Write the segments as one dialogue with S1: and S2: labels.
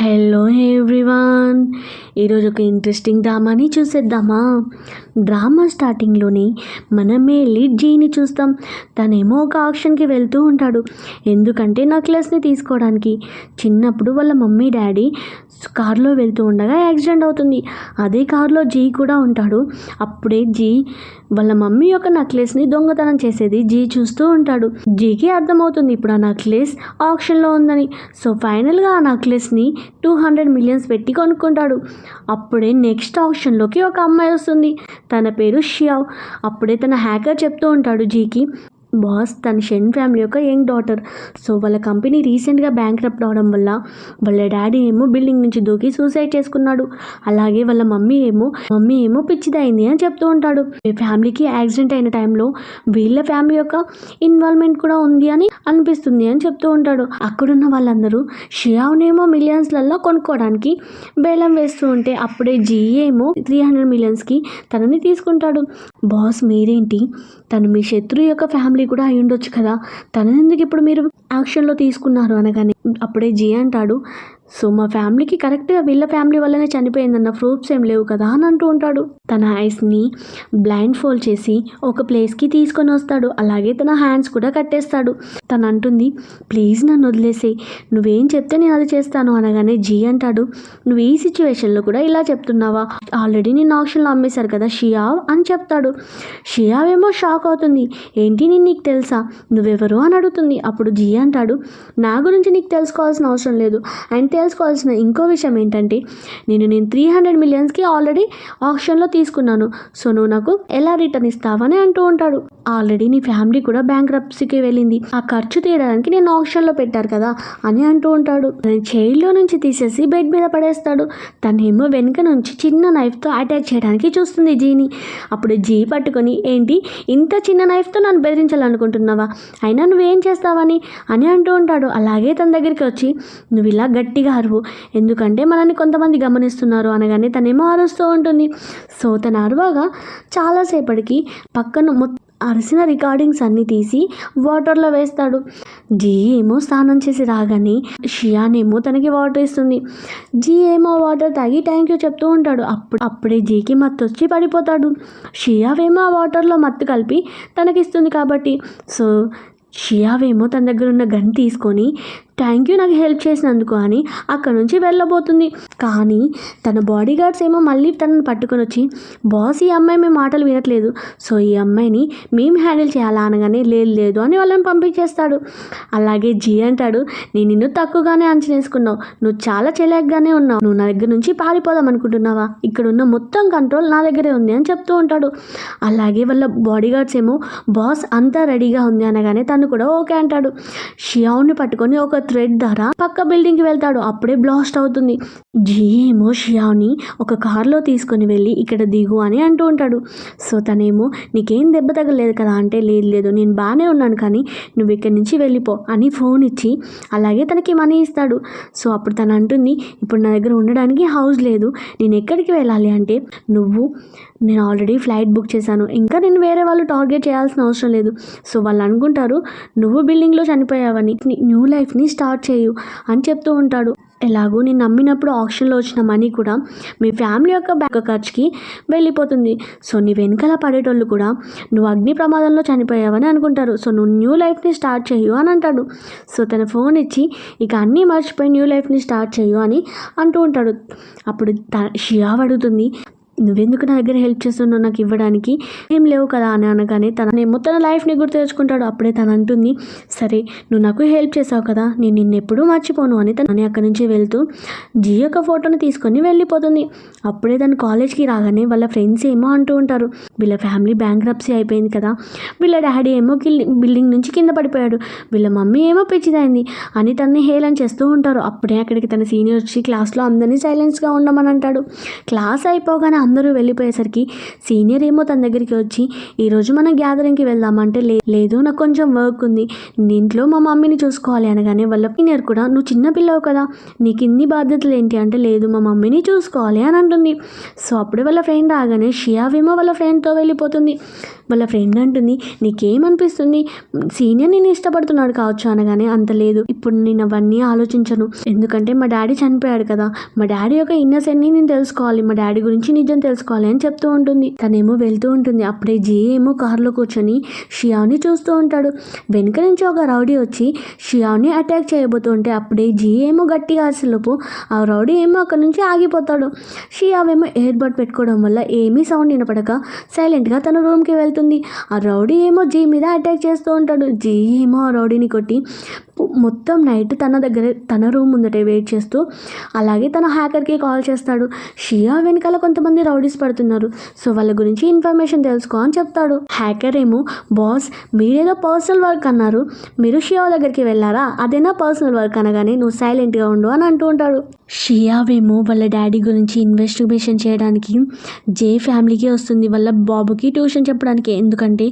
S1: Hello everyone, ఈరోజు ఒక interesting డ్రామాని చూసేద్దామా. డ్రామా స్టార్టింగ్లోనే మనమే లీడ్ జీని చూస్తాం. తనేమో ఒక ఆక్షన్కి వెళ్తూ ఉంటాడు. ఎందుకంటే నెక్లెస్ని తీసుకోవడానికి. చిన్నప్పుడు వాళ్ళ మమ్మీ డాడీ కారులో వెళ్తూ ఉండగా యాక్సిడెంట్ అవుతుంది. అదే కారులో జీ కూడా ఉంటాడు. అప్పుడే జీ వాళ్ళ మమ్మీ యొక్క నెక్లెస్ని దొంగతనం చేసేది జీ చూస్తూ ఉంటాడు. జీకి అర్థమవుతుంది ఇప్పుడు ఆ నెక్లెస్ ఆక్షన్లో ఉందని. సో ఫైనల్గా ఆ నెక్లెస్ని 200 మిలియన్స్ పెట్టి కొనుక్కుంటాడు. అప్పుడే నెక్స్ట్ ఆప్షన్లోకి ఒక అమ్మాయి వస్తుంది. తన పేరు షియావ్. అప్పుడే తన హ్యాకర్ చెప్తూ ఉంటాడు జీకి, బాస్ తన షెన్ ఫ్యామిలీ యొక్క యంగ్ డాటర్. సో వాళ్ళ కంపెనీ రీసెంట్గా బ్యాంక్రప్ట్ అవడం వల్ల వాళ్ళ డాడీ ఏమో బిల్డింగ్ నుంచి దూకి సూసైడ్ చేసుకున్నాడు. అలాగే వాళ్ళ మమ్మీ ఏమో పిచ్చిదైంది అని చెప్తూ ఉంటాడు. ఈ ఫ్యామిలీకి యాక్సిడెంట్ అయిన టైంలో వీళ్ళ ఫ్యామిలీ యొక్క ఇన్వాల్వ్మెంట్ కూడా ఉంది అని అనిపిస్తుంది అని చెప్తూ ఉంటాడు. అక్కడున్న వాళ్ళందరూ షియావ్నేమో మిలియన్స్లలో కొనుక్కోవడానికి బేలం వేస్తూ ఉంటే అప్పుడే జీ ఏమో 300 మిలియన్స్కి తనని తీసుకుంటాడు. బాస్ మీరేంటి, తను మీ శత్రువు యొక్క ఫ్యామిలీ కూడా అయి ఉండొచ్చు కదా, తనని ఎందుకు ఇప్పుడు మీరు యాక్షన్లో తీసుకున్నారు అనగానే అప్పుడే జీ అంటాడు, సో మా ఫ్యామిలీకి కరెక్ట్గా వీళ్ళ ఫ్యామిలీ వల్లనే చనిపోయిందన్న ప్రూఫ్స్ ఏం లేవు కదా అని అంటూ ఉంటాడు. తన ఐస్ని బ్లైండ్ ఫోల్డ్ చేసి ఒక ప్లేస్కి తీసుకొని వస్తాడు. అలాగే తన హ్యాండ్స్ కూడా కట్టేస్తాడు. తను అంటుంది, ప్లీజ్ నన్ను వదిలేసేయి, నువ్వేం చెప్తే నేను అది చేస్తాను అనగానే జీ అంటాడు, నువ్వు ఈ సిచ్యువేషన్లో కూడా ఇలా చెప్తున్నావా, ఆల్రెడీ నేను ఆప్షన్లో అమ్మేశారు కదా షియావ్ అని చెప్తాడు. షియావ్ ఏమో షాక్ అవుతుంది, ఏంటి నేను నీకు తెలుసా, నువ్వెవరు అని అడుగుతుంది. అప్పుడు జీ అంటాడు, నా గురించి నీకు తెలుసుకోవాల్సిన అవసరం లేదు. అండ్ తెలుసుకోవాల్సిన ఇంకో విషయం ఏంటంటే నేను 300 మిలియన్స్కి ఆల్రెడీ ఆప్షన్లో తీసుకున్నాను. సో నువ్వు నాకు ఎలా రిటర్న్ ఇస్తావని అంటూ ఉంటాడు. ఆల్రెడీ నీ ఫ్యామిలీ కూడా బ్యాంక్రప్సీకి వెళ్ళింది, ఆ ఖర్చు తీయడానికి నేను ఆప్షన్లో పెట్టారు కదా అని అంటూ ఉంటాడు. చైల్డ్లో నుంచి తీసేసి బెడ్ మీద పడేస్తాడు. తనేమో వెనుక నుంచి చిన్న నైఫ్తో అటాక్ చేయడానికి చూస్తుంది జీని. అప్పుడు జీ పట్టుకొని, ఏంటి ఇంత చిన్న నైఫ్తో నన్ను బెదిరించాలనుకుంటున్నావా, అయినా నువ్వేం చేస్తావని అని అంటూ ఉంటాడు. అలాగే తన దగ్గరికి వచ్చి, నువ్వు ఇలా గట్టిగా అరువు, ఎందుకంటే మనల్ని కొంతమంది గమనిస్తున్నారు అనగానే తనేమో అరుస్తూ ఉంటుంది. సో తన అరవగా చాలాసేపటికి పక్కన అరిసిన రికార్డింగ్స్ అన్నీ తీసి వాటర్లో వేస్తాడు. జీ ఏమో స్నానం చేసి రాగానే షియానేమో తనకి వాటర్ ఇస్తుంది. జీ ఏమో వాటర్ తాగి థ్యాంక్ యూ చెప్తూ ఉంటాడు. అప్పుడే జీకి మత్తు వచ్చి పడిపోతాడు. షియావేమో ఆ వాటర్లో మత్తు కలిపి తనకిస్తుంది కాబట్టి. సో షియావేమో తన దగ్గర ఉన్న గన్ తీసుకొని థ్యాంక్ యూ నాకు హెల్ప్ చేసినందుకు అని అక్కడ నుంచి వెళ్ళబోతుంది. కానీ తన బాడీ గార్డ్స్ ఏమో మళ్ళీ తనను పట్టుకొని వచ్చి, బాస్ ఈ అమ్మాయి మేము మాటలు వినట్లేదు, సో ఈ అమ్మాయిని మేము హ్యాండిల్ చేయాలా అనగానే లేదు అని వాళ్ళని పంపించేస్తాడు. అలాగే జీ అంటాడు, నేను నిన్ను తక్కువగానే అంచనేసుకున్నావు, నువ్వు చాలా చెలాగ్గానే ఉన్నావు, నువ్వు నా దగ్గర నుంచి పారిపోదాం అనుకుంటున్నావా, ఇక్కడ ఉన్న మొత్తం కంట్రోల్ నా దగ్గరే ఉంది అని చెప్తూ ఉంటాడు. అలాగే వాళ్ళ బాడీ గార్డ్స్ ఏమో బాస్ అంతా రెడీగా ఉంది అనగానే తను కూడా ఓకే అంటాడు. షియావ్ని పట్టుకొని ఒక థ్రెడ్ ద్వారా పక్క బిల్డింగ్కి వెళ్తాడు. అప్పుడే బ్లాస్ట్ అవుతుంది. జీ ఏమో షియావ్ని ఒక కార్లో తీసుకొని వెళ్ళి ఇక్కడ దిగు అని అంటూ ఉంటాడు. సో తనేమో నీకేం దెబ్బ తగలేదు కదా అంటే లేదు నేను బాగానే ఉన్నాను, కానీ నువ్వు ఇక్కడి నుంచి వెళ్ళిపో అని ఫోన్ ఇచ్చి అలాగే తనకి మనీ ఇస్తాడు. సో అప్పుడు తను అంటుంది, ఇప్పుడు నా దగ్గర ఉండడానికి హౌస్ లేదు, నేను ఎక్కడికి వెళ్ళాలి అంటే నేను ఆల్రెడీ ఫ్లైట్ బుక్ చేశాను, ఇంకా నేను వేరే వాళ్ళు టార్గెట్ చేయాల్సిన అవసరం లేదు. సో వాళ్ళు అనుకుంటారు నువ్వు బిల్డింగ్లో చనిపోయావని, న్యూ లైఫ్ని స్టార్ట్ చేయు అని చెప్తూ ఉంటాడు. ఎలాగో నేను నమ్మినప్పుడు ఆప్షన్లో వచ్చిన మనీ కూడా మీ ఫ్యామిలీ యొక్క బ్యాంక్ ఖర్చుకి వెళ్ళిపోతుంది. సో నీ వెనకాల పడేటోళ్ళు కూడా నువ్వు అగ్ని ప్రమాదంలో చనిపోయావని అనుకుంటారు. సో నువ్వు న్యూ లైఫ్ని స్టార్ట్ చేయు అని అంటాడు. సో తన ఫోన్ ఇచ్చి ఇక అన్నీ మర్చిపోయి న్యూ లైఫ్ని స్టార్ట్ చేయు అని అంటూ ఉంటాడు. అప్పుడు షియావ్ అడుగుతుంది, నువ్వెందుకు నా దగ్గర హెల్ప్ చేస్తున్నావు నాకు ఇవ్వడానికి, ఏం లేవు కదా అని అనగానే తనేమో తన లైఫ్ని గుర్తు తెచ్చుకుంటాడు. అప్పుడే తను అంటుంది, సరే నువ్వు నాకు హెల్ప్ చేసావు కదా, నేను నిన్నెప్పుడూ మర్చిపోను అని తనని అక్కడి నుంచి వెళ్తూ జీ యొక్క ఫోటోని తీసుకొని వెళ్ళిపోతుంది. అప్పుడే తను కాలేజ్కి రాగానే వాళ్ళ ఫ్రెండ్స్ ఏమో అంటూ ఉంటారు, వీళ్ళ ఫ్యామిలీ బ్యాంక్రప్సీ అయిపోయింది కదా, వీళ్ళ డాడీ ఏమో బిల్డింగ్ నుంచి కింద పడిపోయాడు, వీళ్ళ మమ్మీ ఏమో పిచ్చిదైంది అని తనని హేళన చేస్తూ ఉంటారు. అప్పుడే అక్కడికి తన సీనియర్ వచ్చి క్లాస్లో అందరినీ సైలెన్స్గా ఉండమని అంటాడు. క్లాస్ అయిపోగానే అందరూ వెళ్ళిపోయేసరికి సీనియర్ ఏమో తన దగ్గరికి వచ్చి ఈరోజు మనం గ్యాదరింగ్కి వెళ్దామంటే లేదు నాకు కొంచెం వర్క్ ఉంది, ఇంట్లో మా మమ్మీని చూసుకోవాలి అనగానే వాళ్ళ సీనియర్ కూడా నువ్వు చిన్న పిల్లవు కదా, నీకు ఇన్ని బాధ్యతలు ఏంటి అంటే లేదు మా మమ్మీని చూసుకోవాలి అని అంటుంది. సో అప్పుడే వాళ్ళ ఫ్రెండ్ రాగానే షియావేమో వాళ్ళ ఫ్రెండ్తో వెళ్ళిపోతుంది. వాళ్ళ ఫ్రెండ్ అంటుంది నీకేమనిపిస్తుంది, సీనియర్ నేను ఇష్టపడుతున్నాడు కావచ్చు అనగానే అంత లేదు, ఇప్పుడు నేను అవన్నీ ఆలోచించను, ఎందుకంటే మా డాడీ చనిపోయాడు కదా, మా డాడీ యొక్క ఇన్నసెంట్ని నేను తెలుసుకోవాలి, మా డాడీ గురించి నిజం తెలుసుకోవాలి అని చెప్తూ ఉంటుంది. తనేమో వెళ్తూ ఉంటుంది. అప్పుడే జీ ఏమో కారులో కూర్చొని షియాని చూస్తూ ఉంటాడు. వెనుక నుంచి ఒక రౌడీ వచ్చి షియాని అటాక్ చేయబోతూ ఉంటే అప్పుడే జీ ఏమో గట్టిగా అరిసేలోపు ఆ రౌడీ ఏమో అక్కడ నుంచి ఆగిపోతాడు. షియావేమో ఇయర్ బడ్ పెట్టుకోవడం వల్ల ఏమీ సౌండ్ వినపడక సైలెంట్గా తన రూమ్కి వెళ్తుంది. ఆ రౌడీ ఏమో జీ మీద అటాక్ చేస్తూ ఉంటాడు. జీ ఏమో ఆ రౌడీని కొట్టి మొత్తం నైట్ తన రూమ్ ముందటే వెయిట్ చేస్తూ అలాగే తన హ్యాకర్కి కాల్ చేస్తాడు. షియా వెనకాల కొంతమంది రౌడీస్ పడుతున్నారు, సో వాళ్ళ గురించి ఇన్ఫర్మేషన్ తెలుసుకో అని చెప్తాడు. హ్యాకర్ ఏమో బాస్ మీరేదో పర్సనల్ వర్క్ అన్నారు, మీరు షియా దగ్గరికి వెళ్ళారా, అదేనా పర్సనల్ వర్క్ అనగానే నువ్వు సైలెంట్గా ఉండు అని అంటూ ఉంటాడు. షియావేమో వాళ్ళ డాడీ గురించి ఇన్వెస్టిగేషన్ చేయడానికి జే ఫ్యామిలీకి వస్తుంది, వాళ్ళ బాబుకి ట్యూషన్ చెప్పడానికి. ఎందుకంటే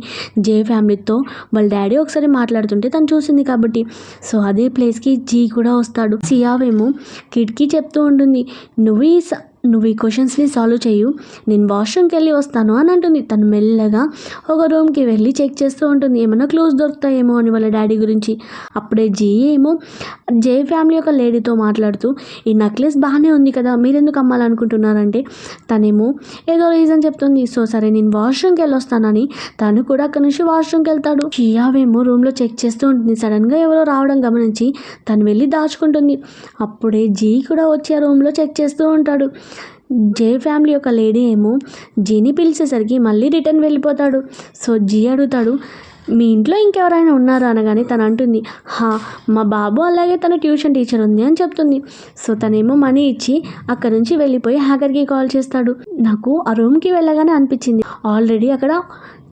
S1: జే ఫ్యామిలీతో వాళ్ళ డాడీ ఒకసారి మాట్లాడుతుంటే తను చూసింది కాబట్టి. సో అదే ప్లేస్కి జీ కూడా వస్తాడు. షియావేమో కిడ్కి చెప్తూ ఉంటుంది నువ్వు ఈ క్వశ్చన్స్ని సాల్వ్ చేయు, నేను వాష్రూమ్కి వెళ్ళి వస్తాను అని అంటుంది. తను మెల్లగా ఒక రూమ్కి వెళ్ళి చెక్ చేస్తూ ఉంటుంది, ఏమైనా క్లూస్ దొరుకుతాయేమో అని వాళ్ళ డాడీ గురించి. అప్పుడే జీ ఏమో జే ఫ్యామిలీ యొక్క లేడీతో మాట్లాడుతూ ఈ నెక్లెస్ బాగానే ఉంది కదా, మీరెందుకు అమ్మాలనుకుంటున్నారంటే తనేమో ఏదో రీజన్ చెప్తుంది. సో సరే నేను వాష్రూమ్కి వెళ్ళి వస్తానని తను కూడా అక్కడ నుంచి వాష్రూమ్కి వెళ్తాడు. షియావేమో రూమ్లో చెక్ చేస్తూ ఉంటుంది. సడన్గా ఎవరో రావడం గమనించి తను వెళ్ళి దాచుకుంటుంది. అప్పుడే జీ కూడా వచ్చి ఆ రూమ్లో చెక్ చేస్తూ ఉంటాడు. జే ఫ్యామిలీ యొక్క లేడీ ఏమో జీని పిలిచేసరికి మళ్ళీ రిటర్న్ వెళ్ళిపోతాడు. సో జీ అడుగుతాడు మీ ఇంట్లో ఇంకెవరైనా ఉన్నారా అనగానే తను అంటుంది మా బాబు అలాగే తన ట్యూషన్ టీచర్ ఉంది అని చెప్తుంది. సో తనేమో మనీ ఇచ్చి అక్కడ నుంచి వెళ్ళిపోయి హ్యాకర్కి కాల్ చేస్తాడు. నాకు ఆ రూమ్కి వెళ్ళగానే అనిపించింది ఆల్రెడీ అక్కడ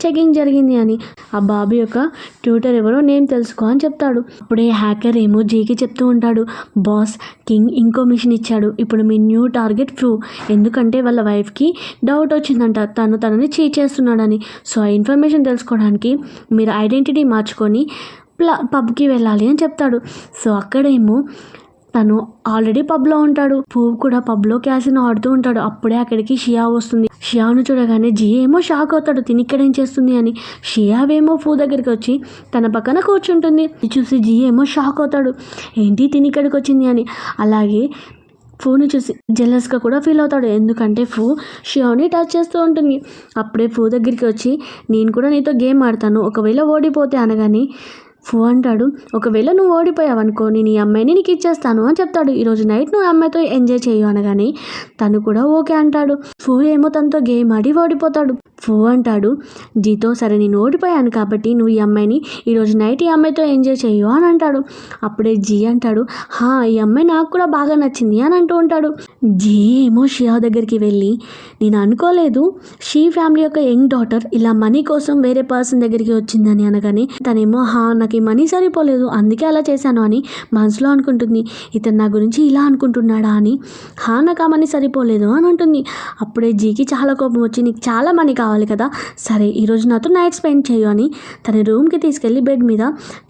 S1: చెకింగ్ జరిగింది అని, ఆ బాబు యొక్క ట్యూటర్ ఎవరో నేమ్ తెలుసుకో అని చెప్తాడు. అప్పుడే హ్యాకర్ ఏమో జీకి చెప్తూ ఉంటాడు బాస్ కింగ్ ఇంకో మిషన్ ఇచ్చాడు, ఇప్పుడు మీ న్యూ టార్గెట్ ఫ్రూ, ఎందుకంటే వాళ్ళ వైఫ్కి డౌట్ వచ్చిందంట తనని చీట్ చేస్తున్నాడని. సో ఆ ఇన్ఫర్మేషన్ తెలుసుకోవడానికి మీరు ఐడెంటిటీ మార్చుకొని పబ్కి వెళ్ళాలి అని చెప్తాడు. సో అక్కడేమో తను ఆల్రెడీ పబ్లో ఉంటాడు, పువ్వు కూడా పబ్లో క్యాసినో ఆడుతూ ఉంటాడు. అప్పుడే అక్కడికి షియా వస్తుంది. షియాను చూడగానే జీ ఏమో షాక్ అవుతాడు, తిని ఇక్కడేం చేస్తుంది అని. షియావేమో పూ దగ్గరికి వచ్చి తన పక్కన కూర్చుంటుంది. చూసి జీ ఏమో షాక్ అవుతాడు, ఏంటి తిని ఇక్కడికి వచ్చింది అని. అలాగే ఫూని చూసి జెలస్గా కూడా ఫీల్ అవుతాడు, ఎందుకంటే ఫూ షియాని టచ్ చేస్తూ ఉంటుంది. అప్పుడే ఫూ దగ్గరికి వచ్చి నేను కూడా నీతో గేమ్ ఆడతాను, ఒకవేళ ఓడిపోతే అనగానే ఫూ అంటాడు ఒకవేళ నువ్వు ఓడిపోయావనుకో నేను ఈ అమ్మాయిని నీకు ఇచ్చేస్తాను అని చెప్తాడు. ఈరోజు నైట్ నువ్వు అమ్మాయితో ఎంజాయ్ చేయు అనగానే తను కూడా ఓకే అంటాడు. ఫూ ఏమో తనతో గేమ్ ఆడి ఓడిపోతాడు. ఫూ అంటాడు జీతో సరే నేను ఓడిపోయాను కాబట్టి నువ్వు ఈ అమ్మాయిని ఈరోజు నైట్ ఈ అమ్మాయితో ఎంజాయ్ చేయు అని అంటాడు. అప్పుడే జీ అంటాడు ఈ అమ్మాయి నాకు కూడా బాగా నచ్చింది అని అంటూ ఉంటాడు. జీ ఏమో షియా దగ్గరికి వెళ్ళి నేను అనుకోలేదు షీ ఫ్యామిలీ యొక్క యంగ్ డాటర్ ఇలా మనీ కోసం వేరే పర్సన్ దగ్గరికి వచ్చిందని అనగానే తనేమో నాకు ఈ మనీ సరిపోలేదు అందుకే అలా చేశాను అని మనసులో అనుకుంటుంది. ఇతను నా గురించి ఇలా అనుకుంటున్నాడా అని. నాకు ఆ మనీ సరిపోలేదు అని అంటుంది. అప్పుడే జీకి చాలా కోపం వచ్చి నీకు చాలా మనీ కావాలి కదా, సరే ఈరోజు నాతో నైట్ స్పెండ్ చేయు అని తన రూమ్కి తీసుకెళ్ళి బెడ్ మీద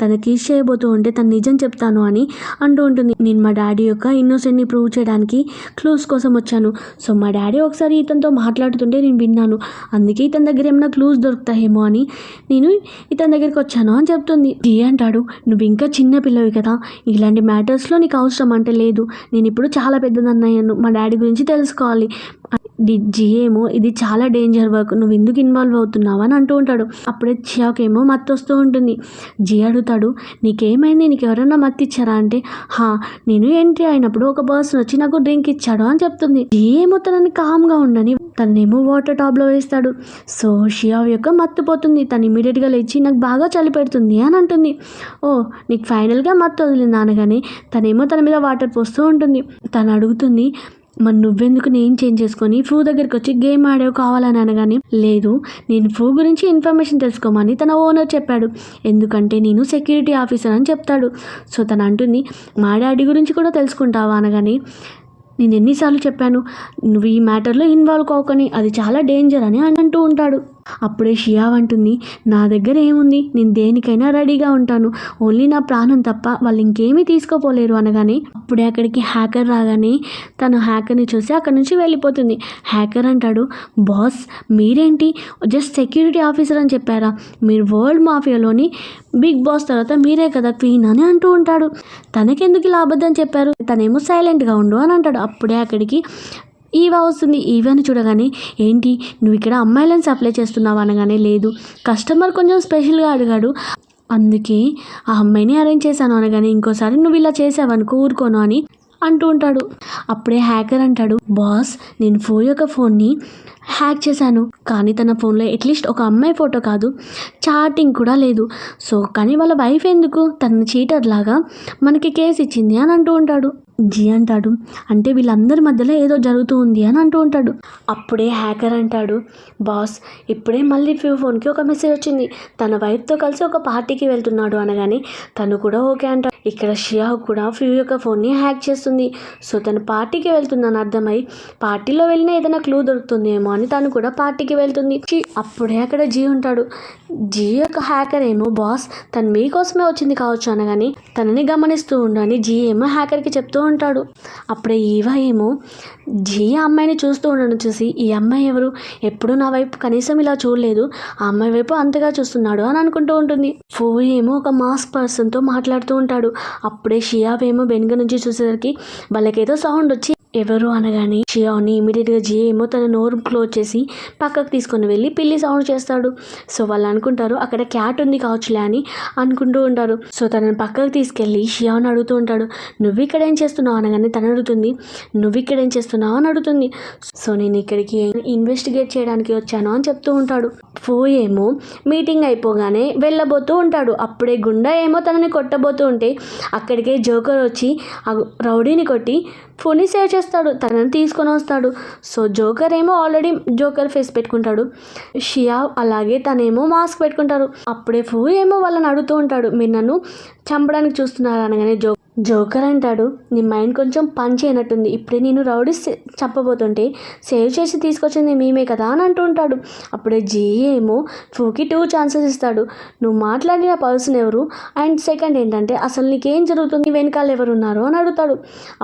S1: తన కిస్ చేయబోతూ ఉంటే తను నిజం చెప్తాను అని అంటూ ఉంటుంది. నేను మా డాడీ యొక్క ఇన్నోసెంట్ని ప్రూవ్ చేయడానికి క్లూస్ కోసం వచ్చాను. సో మా డాడీ ఒకసారి ఇతనితో మాట్లాడుతుంటే నేను విన్నాను, అందుకే ఇతని దగ్గర ఏమైనా క్లూస్ దొరుకుతాయేమో అని నేను ఇతని దగ్గరికి వచ్చాను అని చెప్తుంది. జీ అంటాడు నువ్వు ఇంకా చిన్న పిల్లవి కదా, ఇలాంటి మ్యాటర్స్లో నీకు అవసరం అంటే లేదు, నేను ఇప్పుడు చాలా పెద్దదన్నయ్యాను, మా డాడీ గురించి తెలుసుకోవాలి. జీ ఏమో ఇది చాలా డేంజర్ వర్క్, నువ్వు ఎందుకు ఇన్వాల్వ్ అవుతున్నావు అని అంటూ ఉంటాడు. అప్పుడే చియాకేమో మత్తు వస్తూ ఉంటుంది. జీ అడుగుతాడు నీకేమైంది, నీకు ఎవరైనా మత్తు ఇచ్చారా అంటే నేను ఎంట్రీ అయినప్పుడు ఒక పర్సన్ వచ్చి నాకు డ్రింక్ ఇచ్చాడు అని చెప్తుంది. జీ ఏమో తనని కామ్గా ఉండని తనేమో వాటర్ టాబ్లో వేస్తాడు. సో షియా యొక్క మత్తు పోతుంది. తను ఇమీడియట్గా లేచి నాకు బాగా చలి పెడుతుంది అని అంటుంది. నీకు ఫైనల్గా మత్తు వదిలింది అనగానే తనేమో తన మీద వాటర్ పోస్తూ ఉంటుంది. తను అడుగుతుంది మరి నువ్వెందుకు నేమ్ చేంజ్ చేసుకొని ఫూ దగ్గరికి వచ్చి గేమ్ ఆడేవి కావాలని అనగానే లేదు నేను ఫూ గురించి ఇన్ఫర్మేషన్ తెలుసుకోమని తన ఓనర్ చెప్పాడు, ఎందుకంటే నేను సెక్యూరిటీ ఆఫీసర్ అని చెప్తాడు. సో తను అంటుంది మా డాడీ గురించి కూడా తెలుసుకుంటావా అనగానే నేను ఎన్నిసార్లు చెప్పాను నువ్వు ఈ మ్యాటర్లో ఇన్వాల్వ్ కావకని, అది చాలా డేంజర్ అని అంటూ ఉంటాడు. అప్పుడే షియా అంటుంది, నా దగ్గర ఏముంది, నేను దేనికైనా రెడీగా ఉంటాను, ఓన్లీ నా ప్రాణం తప్ప వాళ్ళు ఇంకేమీ తీసుకోపోలేరు అనగానే అప్పుడే అక్కడికి హ్యాకర్ రాగానే తను హ్యాకర్ని చూసి అక్కడి నుంచి వెళ్ళిపోతుంది. హ్యాకర్ అంటాడు, బాస్ మీరేంటి జస్ట్ సెక్యూరిటీ ఆఫీసర్ అని చెప్పారా, మీరు వరల్డ్ మాఫియాలోని బిగ్ బాస్ తర్వాత మీరే కదా క్వీన్ అని అంటూ ఉంటాడు. తనకెందుకు ఇలా అబద్ధం చెప్పారు, తనేమో సైలెంట్గా ఉండు అని అంటాడు. అప్పుడే అక్కడికి ఈవా వస్తుంది. ఈవాని చూడగానే, ఏంటి నువ్వు ఇక్కడ అమ్మాయిలను సప్లై చేస్తున్నావు అనగానే, లేదు కస్టమర్ కొంచెం స్పెషల్గా అడిగాడు అందుకే ఆ అమ్మాయిని అరేంజ్ చేశాను అనగానే, ఇంకోసారి నువ్వు ఇలా చేసావనుకో ఊరుకోను అని అంటూ ఉంటాడు. అప్పుడే హ్యాకర్ అంటాడు, బాస్ నేను ఫోన్ని హ్యాక్ చేశాను, కానీ తన ఫోన్లో అట్లీస్ట్ ఒక అమ్మాయి ఫోటో కాదు చాటింగ్ కూడా లేదు. సో కానీ వాళ్ళ వైఫ్ ఎందుకు తన చీటర్ లాగా మనకి కేసు ఇచ్చింది అని అంటూ ఉంటాడు. జీ అంటాడు, అంటే వీళ్ళందరి మధ్యలో ఏదో జరుగుతూ ఉంది అని అంటూ ఉంటాడు. అప్పుడే హ్యాకర్ అంటాడు, బాస్ ఇప్పుడే మళ్ళీ ఫోన్కి ఒక మెసేజ్ వచ్చింది, తన వైఫ్తో కలిసి ఒక పార్టీకి వెళ్తున్నాడు అనగానే తను కూడా ఓకే అంటాడు. ఇక్కడ షియా కూడా యొక్క ఫోన్ని హ్యాక్ చేస్తుంది. సో తను పార్టీకి వెళ్తుందని అర్థమై పార్టీలో వెళ్ళినా ఏదైనా క్లూ దొరుకుతుందేమో అని తను కూడా పార్టీకి వెళ్తుంది. అప్పుడే అక్కడ జీ ఉంటాడు. జీ యొక్క హ్యాకర్ ఏమో, బాస్ తను మీకోసమే వచ్చింది కావచ్చు అనగానే తనని గమనిస్తూ ఉండని జీ ఏమో హ్యాకర్కి చెప్తూ ఉంటాడు. అప్పుడే ఈవా ఏమో జీ అమ్మాయిని చూస్తూ ఉండడం చూసి, ఈ అమ్మాయి ఎవరు, ఎప్పుడు నా వైపు కనీసం ఇలా చూడలేదు, ఆ అమ్మాయి వైపు అంతగా చూస్తున్నాడు అని అనుకుంటూ ఉంటుంది. ఫో ఏమో ఒక మాస్క్ పర్సన్తో మాట్లాడుతూ ఉంటాడు. అప్పుడే షియా ఏమో వెనుక నుంచి చూసేసరికి వాళ్ళకేదో సౌండ్ వచ్చి ఎవరు అనగానే షియాని ఇమీడియట్గా జీ ఏమో తన నోరు క్లోజ్ చేసి పక్కకు తీసుకొని వెళ్ళి పిల్లి సౌండ్ చేస్తాడు. సో వాళ్ళు అనుకుంటారు అక్కడ క్యాట్ ఉంది కావచ్చులే అని అనుకుంటూ ఉంటారు. సో తనని పక్కకు తీసుకెళ్ళి షియాని అడుగుతూ ఉంటాడు, నువ్వు ఇక్కడ ఏం చేస్తున్నావు అనగానే తను అడుగుతుంది, నువ్వు ఇక్కడ ఏం చేస్తున్నావు అని అడుగుతుంది. సో నేను ఇక్కడికి ఇన్వెస్టిగేట్ చేయడానికి వచ్చాను అని చెప్తూ ఉంటాడు. ఫో ఏమో మీటింగ్ అయిపోగానే వెళ్ళబోతూ ఉంటాడు. అప్పుడే గుండా ఏమో తనని కొట్టబోతూ ఉంటే అక్కడికే జోకర్ వచ్చి ఆ రౌడీని కొట్టి ఫోన్ని సేవ్ చేస్తాడు, తనని తీసుకొని వస్తాడు. సో జోకర్ ఏమో ఆల్రెడీ జోకర్ ఫేస్ పెట్టుకుంటాడు, షియా అలాగే తనేమో మాస్క్ పెట్టుకుంటారు. అప్పుడే ఫూ ఏమో వాళ్ళని అడుగుతూ ఉంటాడు, మీరు నన్ను చంపడానికి చూస్తున్నారు అనగానే జోకర్ అంటాడు, నీ మైండ్ కొంచెం పని చేయనట్టుంది, ఇప్పుడే నేను రౌడీ చంపబోతుంటే సేవ్ చేసి తీసుకొచ్చింది మేమే కదా అని అంటూ ఉంటాడు. అప్పుడే జీ ఏమో ఫూకి 2 ఛాన్సెస్ ఇస్తాడు, నువ్వు మాట్లాడిన పర్సన్ ఎవరు, అండ్ సెకండ్ ఏంటంటే అసలు నీకేం జరుగుతుంది, వెనకాల ఎవరు ఉన్నారు అని అడుగుతాడు.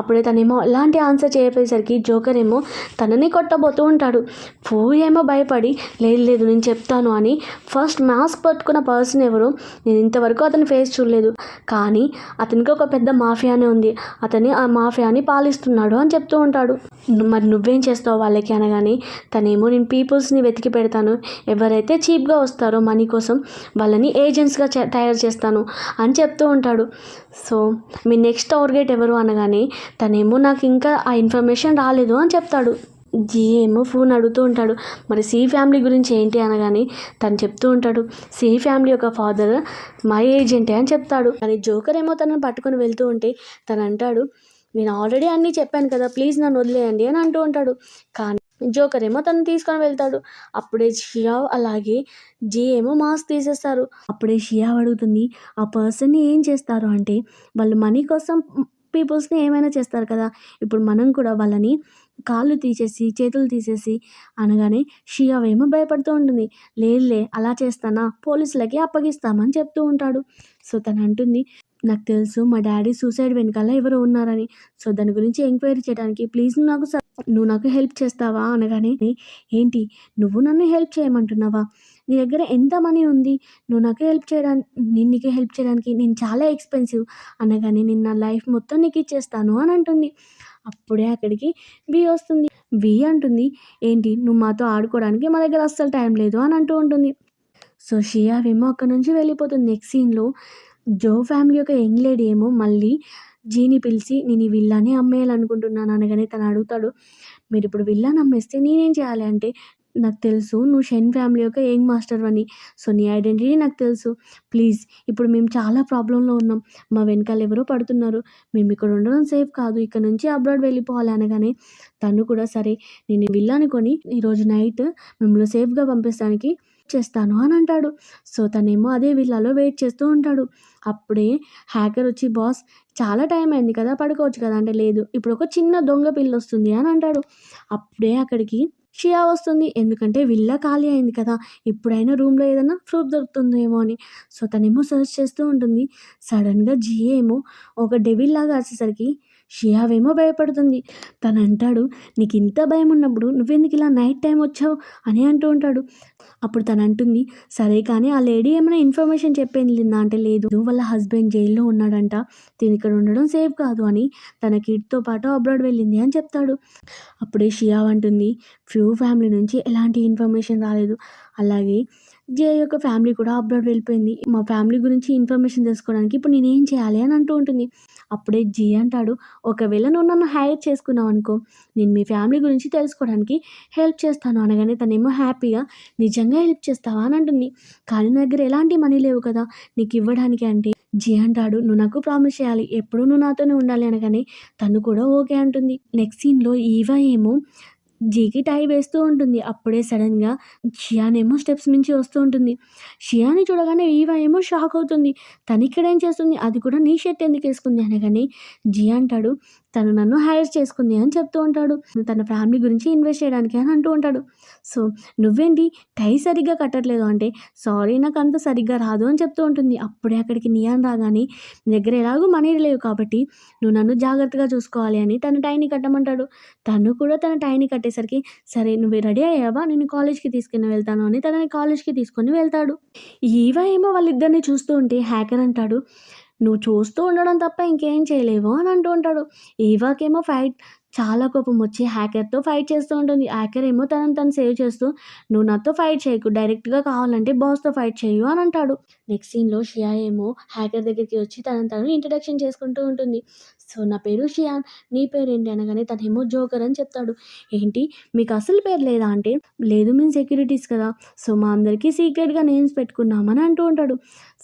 S1: అప్పుడే తనేమో ఎలాంటి ఆన్సర్ చేయపోయేసరికి జోకర్ ఏమో తనని కొట్టబోతూ ఉంటాడు. ఫూ ఏమో భయపడి, లేదు నేను చెప్తాను అని ఫస్ట్ మాస్క్ పట్టుకున్న పర్సన్ ఎవరు, నేను ఇంతవరకు అతని ఫేస్ చూడలేదు, కానీ అతనికి ఒక పెద్ద మాఫియానే ఉంది, అతని ఆ మాఫియాని పాలిస్తున్నాడు అని చెప్తూ ఉంటాడు. మరి నువ్వేం చేస్తావు వాళ్ళకి అనగానే తనేమో, నేను పీపుల్స్ని వెతికి పెడతాను, ఎవరైతే చీప్గా వస్తారో మనీ కోసం వాళ్ళని ఏజెంట్స్గా తయారు చేస్తాను అని చెప్తూ ఉంటాడు. సో మీ నెక్స్ట్ టార్గెట్ ఎవరు అనగానే తనేమో, నాకు ఇంకా ఆ ఇన్ఫర్మేషన్ రాలేదు అని చెప్తాడు. జీ ఏమో ఫోన్ అడుగుతూ ఉంటాడు, మరి సి ఫ్యామిలీ గురించి ఏంటి అనగానే తను చెప్తూ ఉంటాడు, సి ఫ్యామిలీ యొక్క ఫాదర్ మై ఏజెంటే అని చెప్తాడు. కానీ జోకర్ ఏమో తనని పట్టుకొని వెళ్తూ ఉంటే తను అంటాడు, నేను ఆల్రెడీ అన్నీ చెప్పాను కదా, ప్లీజ్ నన్ను వదిలేయండి అని అంటూ ఉంటాడు. కానీ జోకర్ ఏమో తను తీసుకొని వెళ్తాడు. అప్పుడే షియా అలాగే జీ ఏమో మాస్క్ తీసేస్తారు. అప్పుడే షియా అడుగుతుంది, ఆ పర్సన్ని ఏం చేస్తారు అంటే, వాళ్ళు మనీ కోసం పీపుల్స్ని ఏమైనా చేస్తారు కదా, ఇప్పుడు మనం కూడా వాళ్ళని కాళ్ళు తీసేసి చేతులు తీసేసి అనగానే షియా ఏమో భయపడుతూ ఉంటుంది, లేదులే అలా చేస్తానా, పోలీసులకి అప్పగిస్తామని చెప్తూ ఉంటాడు. సో తను అంటుంది, నాకు తెలుసు మా డాడీ సూసైడ్ వెనకాల ఎవరో ఉన్నారని, సో దాని గురించి ఎంక్వైరీ చేయడానికి ప్లీజ్ నువ్వు నాకు హెల్ప్ చేస్తావా అనగానే, ఏంటి నువ్వు నన్ను హెల్ప్ చేయమంటున్నావా, నీ దగ్గర ఎంత మనీ ఉంది, నువ్వు నాకు హెల్ప్ చేయడానికి, నేను నీకు హెల్ప్ చేయడానికి నేను చాలా ఎక్స్పెన్సివ్ అనగానే, నేను నా లైఫ్ మొత్తం నీకు ఇచ్చేస్తాను అని అంటుంది. అప్పుడే అక్కడికి వి వస్తుంది. వి అంటుంది, ఏంటి నువ్వు మాతో ఆడుకోవడానికి మా దగ్గర అస్సలు టైం లేదు అని అంటూ ఉంటుంది. సో షియా ఏమో అక్కడ నుంచి వెళ్ళిపోతుంది. నెక్స్ట్ సీన్లో జో ఫ్యామిలీ యొక్క యంగ్ లేడీ ఏమో మళ్ళీ జీని పిలిచి, నేను ఈ విల్లాని అమ్మేయాలనుకుంటున్నాను అనగానే తను అడుగుతాడు, మీరు ఇప్పుడు విల్లాని అమ్మేస్తే నేనేం చేయాలి అంటే, నాకు తెలుసు నువ్వు షెన్ ఫ్యామిలీ యొక్క యంగ్ మాస్టర్ అని, సో నీ ఐడెంటిటీ నాకు తెలుసు, ప్లీజ్ ఇప్పుడు మేము చాలా ప్రాబ్లంలో ఉన్నాం, మా వెనకాల ఎవరో పడుతున్నారు, మేము ఇక్కడ ఉండడం సేఫ్ కాదు, ఇక్కడ నుంచి అబ్రాడ్ వెళ్ళిపోవాలి అనగానే తను కూడా సరే నేను విల్లాని కొని ఈరోజు నైట్ మిమ్మల్ని సేఫ్గా పంపిస్తానికి చేస్తాను అని అంటాడు. సో తనేమో అదే విల్లాలో వెయిట్ చేస్తూ ఉంటాడు. అప్పుడే హ్యాకర్ వచ్చి, బాస్ చాలా టైం అయింది కదా, పడుకోవచ్చు కదా అంటే, లేదు ఇప్పుడు ఒక చిన్న దొంగ పిల్ల వస్తుంది అని అంటాడు. అప్పుడే అక్కడికి షియా వస్తుంది. ఎందుకంటే విల్లా ఖాళీ అయింది కదా, ఇప్పుడైనా రూమ్లో ఏదైనా ప్రూఫ్ దొరుకుతుందేమో అని. సో తనేమో సెర్చ్ చేస్తూ ఉంటుంది. సడన్గా జియే ఏమో ఒక డెవిల్ లాగా అరిచేసరికి షియావేమో భయపడుతుంది. తను అంటాడు, నీకు ఇంత భయం ఉన్నప్పుడు నువ్వెందుకు ఇలా నైట్ టైం వచ్చావు అని అంటూ ఉంటాడు. అప్పుడు తను అంటుంది, సరే కానీ ఆ లేడీ ఏమైనా ఇన్ఫర్మేషన్ చెప్పింది లిందా అంటే, లేదు వాళ్ళ హస్బెండ్ జైల్లో ఉన్నాడంట, తిని ఇక్కడ ఉండడం సేఫ్ కాదు అని తన కిడ్తో పాటు అబ్రాడ్ వెళ్ళింది అని చెప్తాడు. అప్పుడే షియా అంటుంది, ఫ్యామిలీ నుంచి ఎలాంటి ఇన్ఫర్మేషన్ రాలేదు, అలాగే జే యొక్క ఫ్యామిలీ కూడా అబ్రాడ్ వెళ్ళిపోయింది, మా ఫ్యామిలీ గురించి ఇన్ఫర్మేషన్ తెలుసుకోవడానికి ఇప్పుడు నేనేం చేయాలి అని అంటూ ఉంటుంది. అప్పుడే జీ అంటాడు, ఒకవేళ నువ్వు నన్ను హైర్ చేసుకున్నావు అనుకో, నేను మీ ఫ్యామిలీ గురించి తెలుసుకోవడానికి హెల్ప్ చేస్తాను అనగానే తనేమో హ్యాపీగా, నిజంగా హెల్ప్ చేస్తావా అని అంటుంది. కానీ నా దగ్గర ఎలాంటి మనీ లేవు కదా నీకు ఇవ్వడానికి అంటే, జీ అంటాడు, నువ్వు నాకు ప్రామిస్ చేయాలి, ఎప్పుడు నువ్వు నాతోనే ఉండాలి అనగానే తను కూడా ఓకే అంటుంది. నెక్స్ట్ సీన్లో ఈవా ఏమో జీకి టై వేస్తూ ఉంటుంది. అప్పుడే సడన్గా షియానేమో స్టెప్స్ నుంచి వస్తూ ఉంటుంది. షియాని చూడగానే ఈవా ఏమో షాక్ అవుతుంది. తను ఇక్కడేం చేస్తుంది, అది కూడా నీ షర్ట్ ఎందుకు వేసుకుంది అనగానే జీ అంటాడు, తను నన్ను హైర్ చేసుకుంది అని చెప్తూ ఉంటాడు. తన ఫ్యామిలీ గురించి ఇన్వెస్ట్ చేయడానికి అని అంటూ ఉంటాడు. సో నువ్వేంటి టై సరిగ్గా కట్టట్లేదు అంటే, సారీ నాకు అంత సరిగ్గా రాదు అని చెప్తూ ఉంటుంది. అప్పుడే అక్కడికి నియాన్ రాగానే, నీ దగ్గర ఎలాగో మనీ లేవు కాబట్టి నువ్వు నన్ను జాగ్రత్తగా చూసుకోవాలి అని తన టైని కట్టమంటాడు. తను కూడా తన టైని కట్టేసరికి, సరే నువ్వు రెడీ అయ్యావా, నేను కాలేజ్కి తీసుకుని వెళ్తాను అని తనని కాలేజ్కి తీసుకొని వెళ్తాడు. ఈవా ఏమో వాళ్ళిద్దరిని చూస్తూ ఉంటే హ్యాకర్ అంటాడు, నువ్వు చూస్తూ ఉండడం తప్ప ఇంకేం చేయలేవు అని అంటూ ఉంటాడు. ఈవాకేమో చాలా కోపం వచ్చి హ్యాకర్తో ఫైట్ చేస్తూ ఉంటుంది. హ్యాకర్ ఏమో తనని తను సేవ్ చేస్తూ, నువ్వు నాతో ఫైట్ చేయకు, డైరెక్ట్గా కావాలంటే బాస్తో ఫైట్ చేయు అని అంటాడు. నెక్స్ట్ సీన్లో షియా ఏమో హ్యాకర్ దగ్గరికి వచ్చి తనని తను ఇంట్రడక్షన్ చేసుకుంటూ ఉంటుంది. సో నా పేరు షియాన్, నీ పేరేంటి అనగానే తనేమో జోకర్ అని చెప్తాడు. ఏంటి మీకు అసలు పేరు లేదా అంటే, లేదు మేము సెక్యూరిటీస్ కదా, సో మా అందరికీ సీక్రెట్గా నేమ్స్ పెట్టుకున్నామని అంటూ ఉంటాడు.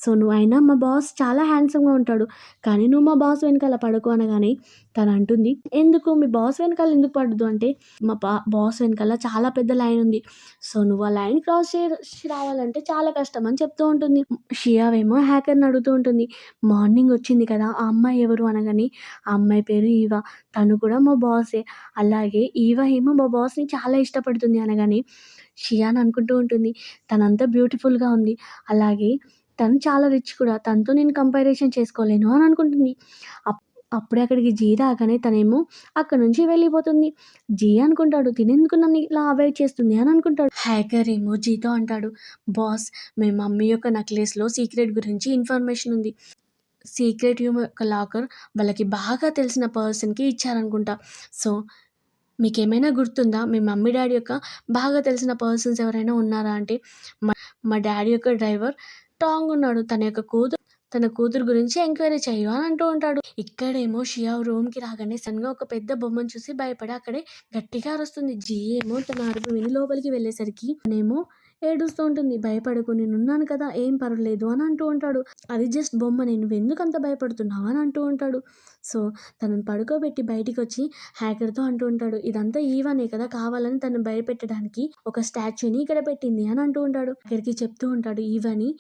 S1: సో నువ్వు అయినా మా బాస్ చాలా హ్యాండ్సమ్గా ఉంటాడు, కానీ నువ్వు మా బాస్ వెనకాల పడుకో అనగానే తను అంటుంది, ఎందుకు మీ బాస్ వెనకాల ఎందుకు పడదు అంటే, మా బాస్ వెనకాల చాలా పెద్ద లైన్ ఉంది, సో నువ్వు ఆ లైన్ క్రాస్ చేసి రావాలంటే చాలా కష్టం అని చెప్తూ ఉంటుంది. షియావేమో హ్యాకర్ని అడుగుతూ ఉంటుంది, మార్నింగ్ వచ్చింది కదా ఆ అమ్మాయి ఎవరు అనగానే, ఆ అమ్మాయి పేరు ఈవా, తను కూడా మా బాసే, అలాగే ఈవా ఏమో మా బాస్ని చాలా ఇష్టపడుతుంది అనగానే షియాన్ అనుకుంటూ ఉంటుంది, తనంతా బ్యూటిఫుల్గా ఉంది, అలాగే తను చాలా రిచ్ కూడా, తనతో నేను కంపారిజన్ చేసుకోలేను అని అనుకుంటుంది. అప్పుడే అక్కడికి జీ రాగానే తనేమో అక్కడ నుంచి వెళ్ళిపోతుంది. జీ అనుకుంటాడు, తినేందుకు నన్ను ఇలా అవాయిడ్ చేస్తుంది అని అనుకుంటాడు. హ్యాకర్ ఏమో జీతో అంటాడు, బాస్ మీ మమ్మీ యొక్క నెక్లెస్లో సీక్రెట్ గురించి ఇన్ఫర్మేషన్ ఉంది, సీక్రెట్ యొక్క లాకర్ వాళ్ళకి బాగా తెలిసిన పర్సన్కి ఇచ్చారనుకుంటా, సో మీకేమైనా గుర్తుందా, మీ మమ్మీ డాడీ యొక్క బాగా తెలిసిన పర్సన్స్ ఎవరైనా ఉన్నారా అంటే, మా డాడీ యొక్క డ్రైవర్ టాంగ్ ఉన్నాడు, తన కూతురు గురించి ఎంక్వైరీ చెయ్యు అని అంటూ ఉంటాడు. ఇక్కడేమో షియా రూమ్కి రాగానే సడన్గా ఒక పెద్ద బొమ్మను చూసి భయపడి అక్కడే గట్టిగా అరుస్తుంది. జీ ఏమో తన అరుపు విని లోపలికి వెళ్ళేసరికి తనేమో ఏడుస్తూ ఉంటుంది. భయపడకు, నేనున్నాను కదా, ఏం పర్వాలేదు అని అంటూ ఉంటాడు. అది జస్ట్ బొమ్మ, నేను ఎందుకు అంత భయపడుతున్నావు అని అంటూ ఉంటాడు. సో తనని పడుకోబెట్టి బయటికి వచ్చి హ్యాకర్తో అంటూ ఉంటాడు, ఇదంతా ఈవానే కదా కావాలని తను భయపెట్టడానికి ఒక స్టాచ్యూని ఇక్కడ పెట్టింది అని అంటూ ఉంటాడు. అక్కడికి చెప్తూ ఉంటాడు, ఈవాని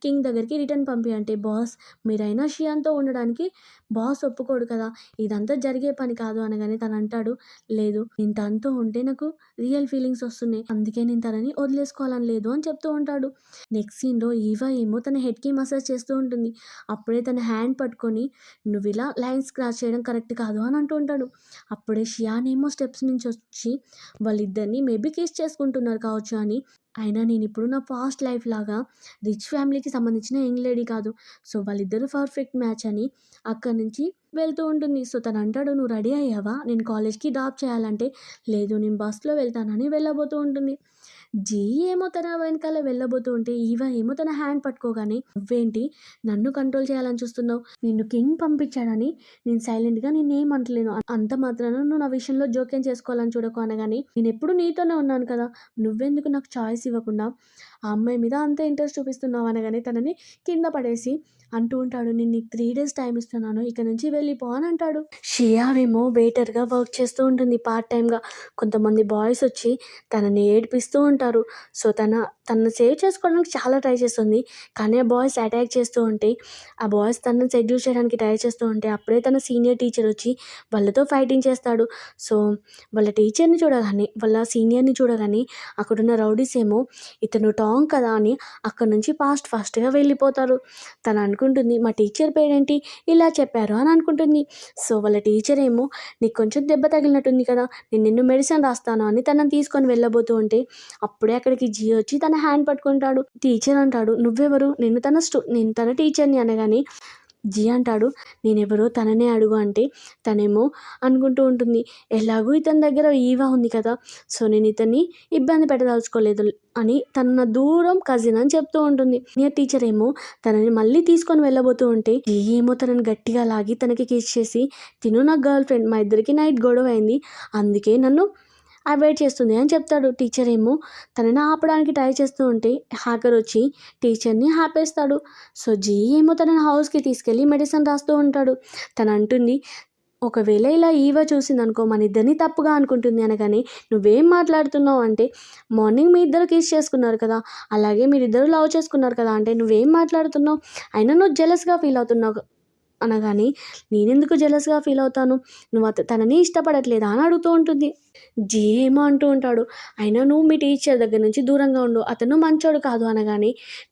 S1: కింగ్ దగ్గరికి రిటర్న్ పంపి అంటే, బాస్ మీరైనా షియాన్తో ఉండడానికి బాస్ ఒప్పుకోడు కదా, ఇదంతా జరిగే పని కాదు అనగానే తను అంటాడు, లేదు నేను తనతో ఉంటే నాకు రియల్ ఫీలింగ్స్ వస్తున్నాయి, అందుకే నేను తనని వదిలేసుకోవాలని లేదు అని చెప్తూ ఉంటాడు. నెక్స్ట్ సీన్లో ఈవా ఏమో తన హెడ్కి మసాజ్ చేస్తూ ఉంటుంది. అప్పుడే తన హ్యాండ్ పట్టుకొని, నువ్వు ఇలా లైన్స్ క్రాస్ చేయడం కరెక్ట్ కాదు అని అంటూ ఉంటాడు. అప్పుడే షియాన్ ఏమో స్టెప్స్ నుంచి వచ్చి వాళ్ళిద్దరిని మేబీ కిస్ చేసుకుంటున్నారు కావచ్చు అని, అయినా నేను ఇప్పుడు నా పాస్ట్ లైఫ్ లాగా రిచ్ ఫ్యామిలీకి సంబంధించిన యంగ్ లేడీ కాదు, సో వాళ్ళిద్దరూ పర్ఫెక్ట్ మ్యాచ్ అని అక్కడి నుంచి వెళ్తూ ఉంటుంది. సో తను అంటాడు, నువ్వు రెడీ అయ్యావా, నేను కాలేజ్కి డ్రాప్ చేయాలంటే, లేదు నేను బస్లో వెళ్తానని వెళ్ళబోతూ ఉంటుంది. జీ ఏమో తన వెనకాల వెళ్ళబోతూ ఉంటే ఈవా ఏమో తన హ్యాండ్ పట్టుకోగానే, నువ్వేంటి నన్ను కంట్రోల్ చేయాలని చూస్తున్నావు, నిన్ను కింగ్ పంపించాడని నేను సైలెంట్గా నేనేం అంటలేను, అంత మాత్రాన నువ్వు నా విషయంలో జోక్యం చేసుకోవాలని చూడకు అనగానే, నేను ఎప్పుడు నీతోనే ఉన్నాను కదా, నువ్వెందుకు నాకు చాయిస్ ఇవ్వకుండా ఆ అమ్మాయి మీద అంత ఇంట్రెస్ట్ చూపిస్తున్నావు అనగానే తనని కింద పడేసి అంటూ ఉంటాడు, నేను నీకు 3 డేస్ టైం ఇస్తున్నాను, ఇక నుంచి వెళ్ళిపో అని అంటాడు. షియావేమో వెయిటర్గా వర్క్ చేస్తూ ఉంటుంది పార్ట్ టైంగా. కొంతమంది బాయ్స్ వచ్చి తనని ఏడిపిస్తూ ఉంటారు. సో తనను సేవ్ చేసుకోవడానికి చాలా ట్రై చేస్తుంది. కానీ ఆ బాయ్స్ అటాక్ చేస్తూ ఉంటే, ఆ బాయ్స్ తనని సెడ్యూస్ చేయడానికి ట్రై చేస్తూ ఉంటే అప్పుడే తన సీనియర్ టీచర్ వచ్చి వాళ్ళతో ఫైటింగ్ చేస్తాడు. సో వాళ్ళ టీచర్ని చూడగానే, వాళ్ళ సీనియర్ని చూడగానే అక్కడున్న రౌడీస్ ఏమో ఇతను టాంగ్ కదా అని అక్కడ నుంచి ఫాస్ట్గా వెళ్ళిపోతారు. తను అనుకుంటుంది మా టీచర్ పేరేంటి ఇలా చెప్పారు అని అనుకుంటుంది. సో వాళ్ళ టీచర్ ఏమో నీకు కొంచెం దెబ్బ తగిలినట్టుంది కదా, నేను నిన్ను మెడిసిన్ రాస్తాను అని తనని తీసుకొని వెళ్ళబోతూ ఉంటే అప్పుడే అక్కడికి జీ వచ్చి తన హ్యాండ్ పట్టుకుంటాడు. టీచర్ అంటాడు, నువ్వెవరు, నేను తన టీచర్ని అనగానే జీ అంటాడు, నేనెవరో తననే అడుగు అంటే తనేమో అనుకుంటూ ఉంటుంది, ఎలాగూ ఇతని దగ్గర ఈవా ఉంది కదా, సో నేను ఇతన్ని ఇబ్బంది పెట్టదలుచుకోలేదు అని తన దూరం కజిన్ అని చెప్తూ ఉంటుంది. సీనియర్ టీచర్ ఏమో తనని మళ్ళీ తీసుకొని వెళ్ళబోతూ ఉంటే జీ ఏమో తనని గట్టిగా లాగి తనకి కిస్ చేసి, తిను నా గర్ల్ ఫ్రెండ్, మా ఇద్దరికి నైట్ గొడవ అయింది, అందుకే నన్ను అవాయిడ్ చేస్తుంది అని చెప్తాడు. టీచర్ ఏమో తనని ఆపడానికి ట్రై చేస్తూ ఉంటే హ్యాకర్ వచ్చి టీచర్ని ఆపేస్తాడు. సో జీ ఏమో తనని హౌస్కి తీసుకెళ్ళి మెడిసిన్ రాస్తూ ఉంటాడు. తను అంటుంది, ఒకవేళ ఇలా ఈవా చూసిందనుకో మన ఇద్దరిని తప్పుగా అనుకుంటుంది అనగానే, నువ్వేం మాట్లాడుతున్నావు అంటే, మార్నింగ్ మీ ఇద్దరు కిస్ చేసుకున్నారు కదా, అలాగే మీరిద్దరు లవ్ చేసుకున్నారు కదా అంటే నువ్వేం మాట్లాడుతున్నావు, అయినా నువ్వు జెలస్గా ఫీల్ అవుతున్నావు అనగానే, నేనెందుకు జెలస్గా ఫీల్ అవుతాను, నువ్వు తనని ఇష్టపడట్లేదా అని అడుగుతూ ఉంటుంది. జీ ఏమో అంటూ ఉంటాడు, అయినా నువ్వు మీ టీచర్ దగ్గర నుంచి దూరంగా ఉండు, అతను మంచోడు కాదు అనగానే,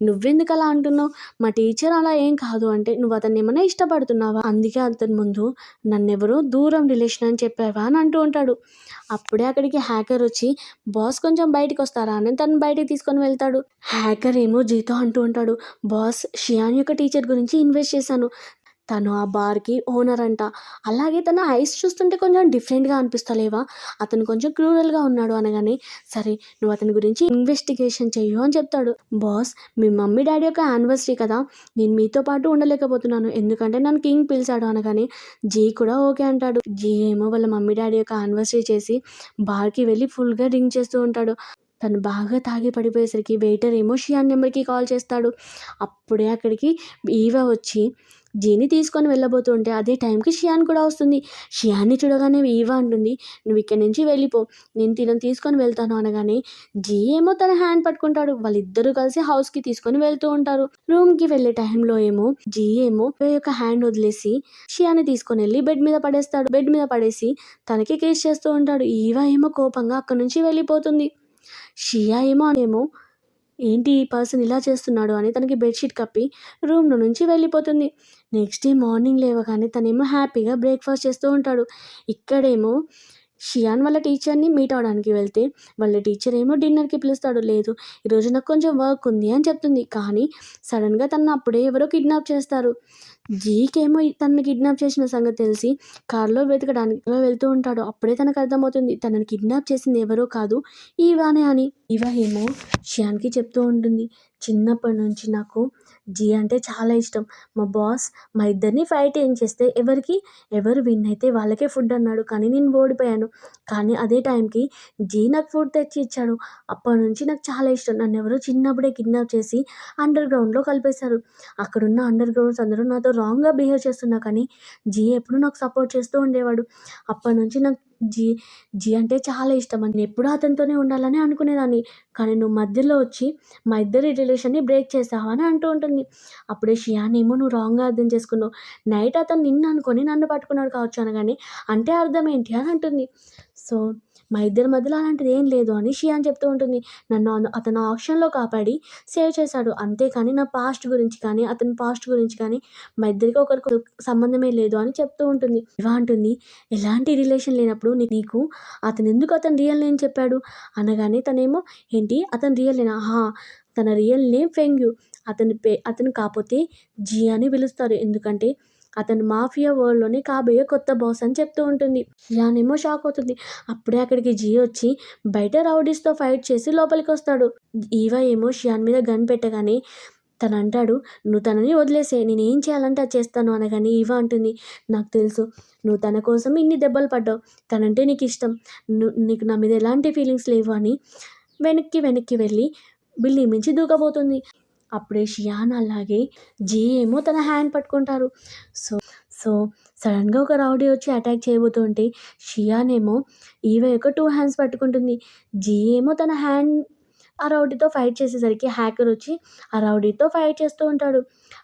S1: నువ్వెందుకు అలా అంటున్నావు, మా టీచర్ అలా ఏం కాదు అంటే నువ్వు అతన్ని ఏమైనా ఇష్టపడుతున్నావా, అందుకే అతని ముందు నన్నెవరో దూరం రిలేషన్ అని చెప్పావా అని అంటూ ఉంటాడు. అప్పుడే అక్కడికి హ్యాకర్ వచ్చి, బాస్ కొంచెం బయటికి వస్తారా అని తను బయటికి తీసుకొని వెళ్తాడు. హ్యాకర్ ఏమో జీతో అంటూ ఉంటాడు, బాస్ షియాన్ యొక్క టీచర్ గురించి ఇన్వెస్ట్ చేశాను, తను ఆ బార్కి ఓనర్ అంట, అలాగే తన ఐస్ చూస్తుంటే కొంచెం డిఫరెంట్గా అనిపిస్తలేవా, అతను కొంచెం క్రూరల్గా ఉన్నాడు అనగానే, సరే నువ్వు అతని గురించి ఇన్వెస్టిగేషన్ చెయ్యు అని చెప్తాడు. బాస్ మీ మమ్మీ డాడీ యొక్క యానివర్సరీ కదా, నేను మీతో పాటు ఉండలేకపోతున్నాను, ఎందుకంటే నన్ను కింగ్ పిలిచాడు అనగానే జీ కూడా ఓకే అంటాడు. జీ ఏమో వాళ్ళ మమ్మీ డాడీ యొక్క యానివర్సరీ చేసి బార్కి వెళ్ళి ఫుల్గా డ్రింక్ చేస్తూ ఉంటాడు. తను బాగా తాగి పడిపోయేసరికి వెయిటర్ ఏమో షియాన్ నెంబర్కి కాల్ చేస్తాడు. అప్పుడే అక్కడికి ఈవా వచ్చి జీని తీసుకొని వెళ్ళబోతుంటే అదే టైంకి షియాన్ కూడా వస్తుంది. షియాన్ని చూడగానే ఈవా అంటుంది, నువ్వు ఇక్కడి నుంచి వెళ్ళిపో, నేను తినని తీసుకొని వెళ్తాను అనగానే జీ ఏమో తన హ్యాండ్ పట్టుకుంటాడు. వాళ్ళిద్దరూ కలిసి హౌస్కి తీసుకొని వెళ్తూ ఉంటారు. రూమ్కి వెళ్ళే టైంలో ఏమో జీ ఏమో యొక్క హ్యాండ్ వదిలేసి షియాన్ని తీసుకొని వెళ్ళి బెడ్ మీద పడేస్తాడు. బెడ్ మీద పడేసి తనకి కేస్ చేస్తూ ఉంటాడు. ఈవా ఏమో కోపంగా అక్కడి నుంచి వెళ్ళిపోతుంది. షియా ఏమో ఏంటి ఈ పర్సన్ ఇలా చేస్తున్నాడు అని తనకి బెడ్షీట్ కప్పి రూమ్లో నుంచి వెళ్ళిపోతుంది. నెక్స్ట్ డే మార్నింగ్ లేవగానే తనేమో హ్యాపీగా బ్రేక్ఫాస్ట్ చేస్తూ ఉంటాడు. ఇక్కడేమో షియాన్ వాళ్ళ టీచర్ని మీట్ అవడానికి వెళ్తే వాళ్ళ టీచర్ ఏమో డిన్నర్కి పిలుస్తాడు. లేదు ఈరోజు నాకు కొంచెం వర్క్ ఉంది అని చెప్తుంది. కానీ సడన్గా తను అప్పుడే ఎవరో కిడ్నాప్ చేస్తారు. జీకేమో తనని కిడ్నాప్ చేసిన సంగతి తెలిసి కారులో వెతకడానికి వెళ్తూ ఉంటాడు. అప్పుడే తనకు అర్థమవుతుంది తనని కిడ్నాప్ చేసింది ఎవరో కాదు ఈవానే అని. ఈవా ఏమో షియాన్కి చెప్తూ ఉంటుంది, చిన్నప్పటి నుంచి నాకు జీ అంటే చాలా ఇష్టం, మా బాస్ మా ఇద్దరిని ఫైట్ ఏం చేస్తే ఎవరు విన్ అయితే వాళ్ళకే ఫుడ్ అన్నాడు, కానీ నేను ఓడిపోయాను. కానీ అదే టైంకి జీ నాకు ఫుడ్ తెచ్చి ఇచ్చాడు. అప్పటి నుంచి నాకు చాలా ఇష్టం. నన్ను ఎవరో చిన్నప్పుడే కిడ్నాప్ చేసి అండర్ గ్రౌండ్లో కలిపేశారు. అక్కడున్న అండర్ గ్రౌండ్స్ అందరూ నాతో రాంగ్గా బిహేవ్ చేస్తున్నా కానీ జీ ఎప్పుడు నాకు సపోర్ట్ చేస్తూ ఉండేవాడు. అప్పటి నుంచి నాకు జీ అంటే చాలా ఇష్టం. నేను ఎప్పుడూ అతనితోనే ఉండాలని అనుకునేదాన్ని, కానీ నువ్వు మధ్యలో వచ్చి మా ఇద్దరి రిలేషన్ని బ్రేక్ చేసావు అని అంటూ ఉంటుంది. అప్పుడే షియాన్ ఏమో నువ్వు రాంగ్గా అర్థం చేసుకున్నావు, నైట్ అతను నిన్ను అనుకొని నన్ను పట్టుకున్నాడు కావచ్చు అనగానే, అంటే అర్థం ఏంటి అని అంటుంది. సో మా ఇద్దరి మధ్యలో అలాంటిది ఏం లేదు అని షియాన్ చెప్తూ ఉంటుంది. అతను ఆక్షన్లో కాపాడి సేవ్ చేశాడు, అంతేకాని నా పాస్ట్ గురించి కానీ అతని పాస్ట్ గురించి కానీ మా ఇద్దరికి ఒకరికి సంబంధమే లేదు అని చెప్తూ ఉంటుంది. ఇవా అంటుంది, ఎలాంటి రిలేషన్ లేనప్పుడు నీకు ఎందుకు అతను రియల్ నేమ్ చెప్పాడు అనగానే తనేమో ఏంటి అతను రియల్ నేనా, తన రియల్ నేమ్ ఫెంగ్యూ, అతను కాకపోతే జీ అని పిలుస్తారు, ఎందుకంటే అతను మాఫియా వరల్డ్లోనే కాబోయే కొత్త బాస్ అని చెప్తూ ఉంటుంది. యానేమో షాక్ అవుతుంది. అప్పుడే అక్కడికి జీ వచ్చి బయట రౌడీస్తో ఫైట్ చేసి లోపలికి వస్తాడు. ఈవా ఏమో షియాన్ మీద గన్ పెట్టగానే తను అంటాడు, నువ్వు తనని వదిలేసే, నేనేం చేయాలంటే అది చేస్తాను అనగానే ఈవా అంటుంది, నాకు తెలుసు నువ్వు తన కోసం ఇన్ని దెబ్బలు పడ్డావు, తనంటే నీకు ఇష్టం, నీకు నా మీద ఎలాంటి ఫీలింగ్స్ లేవు అని వెనక్కి వెళ్ళి బిల్డింగ్ మించి దూకబోతుంది. అప్పుడే షియాన్ అలాగే జీ ఏమో తన హ్యాండ్ పట్టుకుంటారు. సో సో సడన్గా ఒక రౌడీ వచ్చి అటాక్ చేయబోతూ ఉంటే షియాన్ ఏమో ఈవ యొక్క 2 హ్యాండ్స్ పట్టుకుంటుంది. జీ ఏమో తన హ్యాండ్ ఆ రౌడీతో ఫైట్ చేసేసరికి హ్యాకర్ వచ్చి ఆ రౌడీతో ఫైట్ చేస్తూ ఉంటాడు.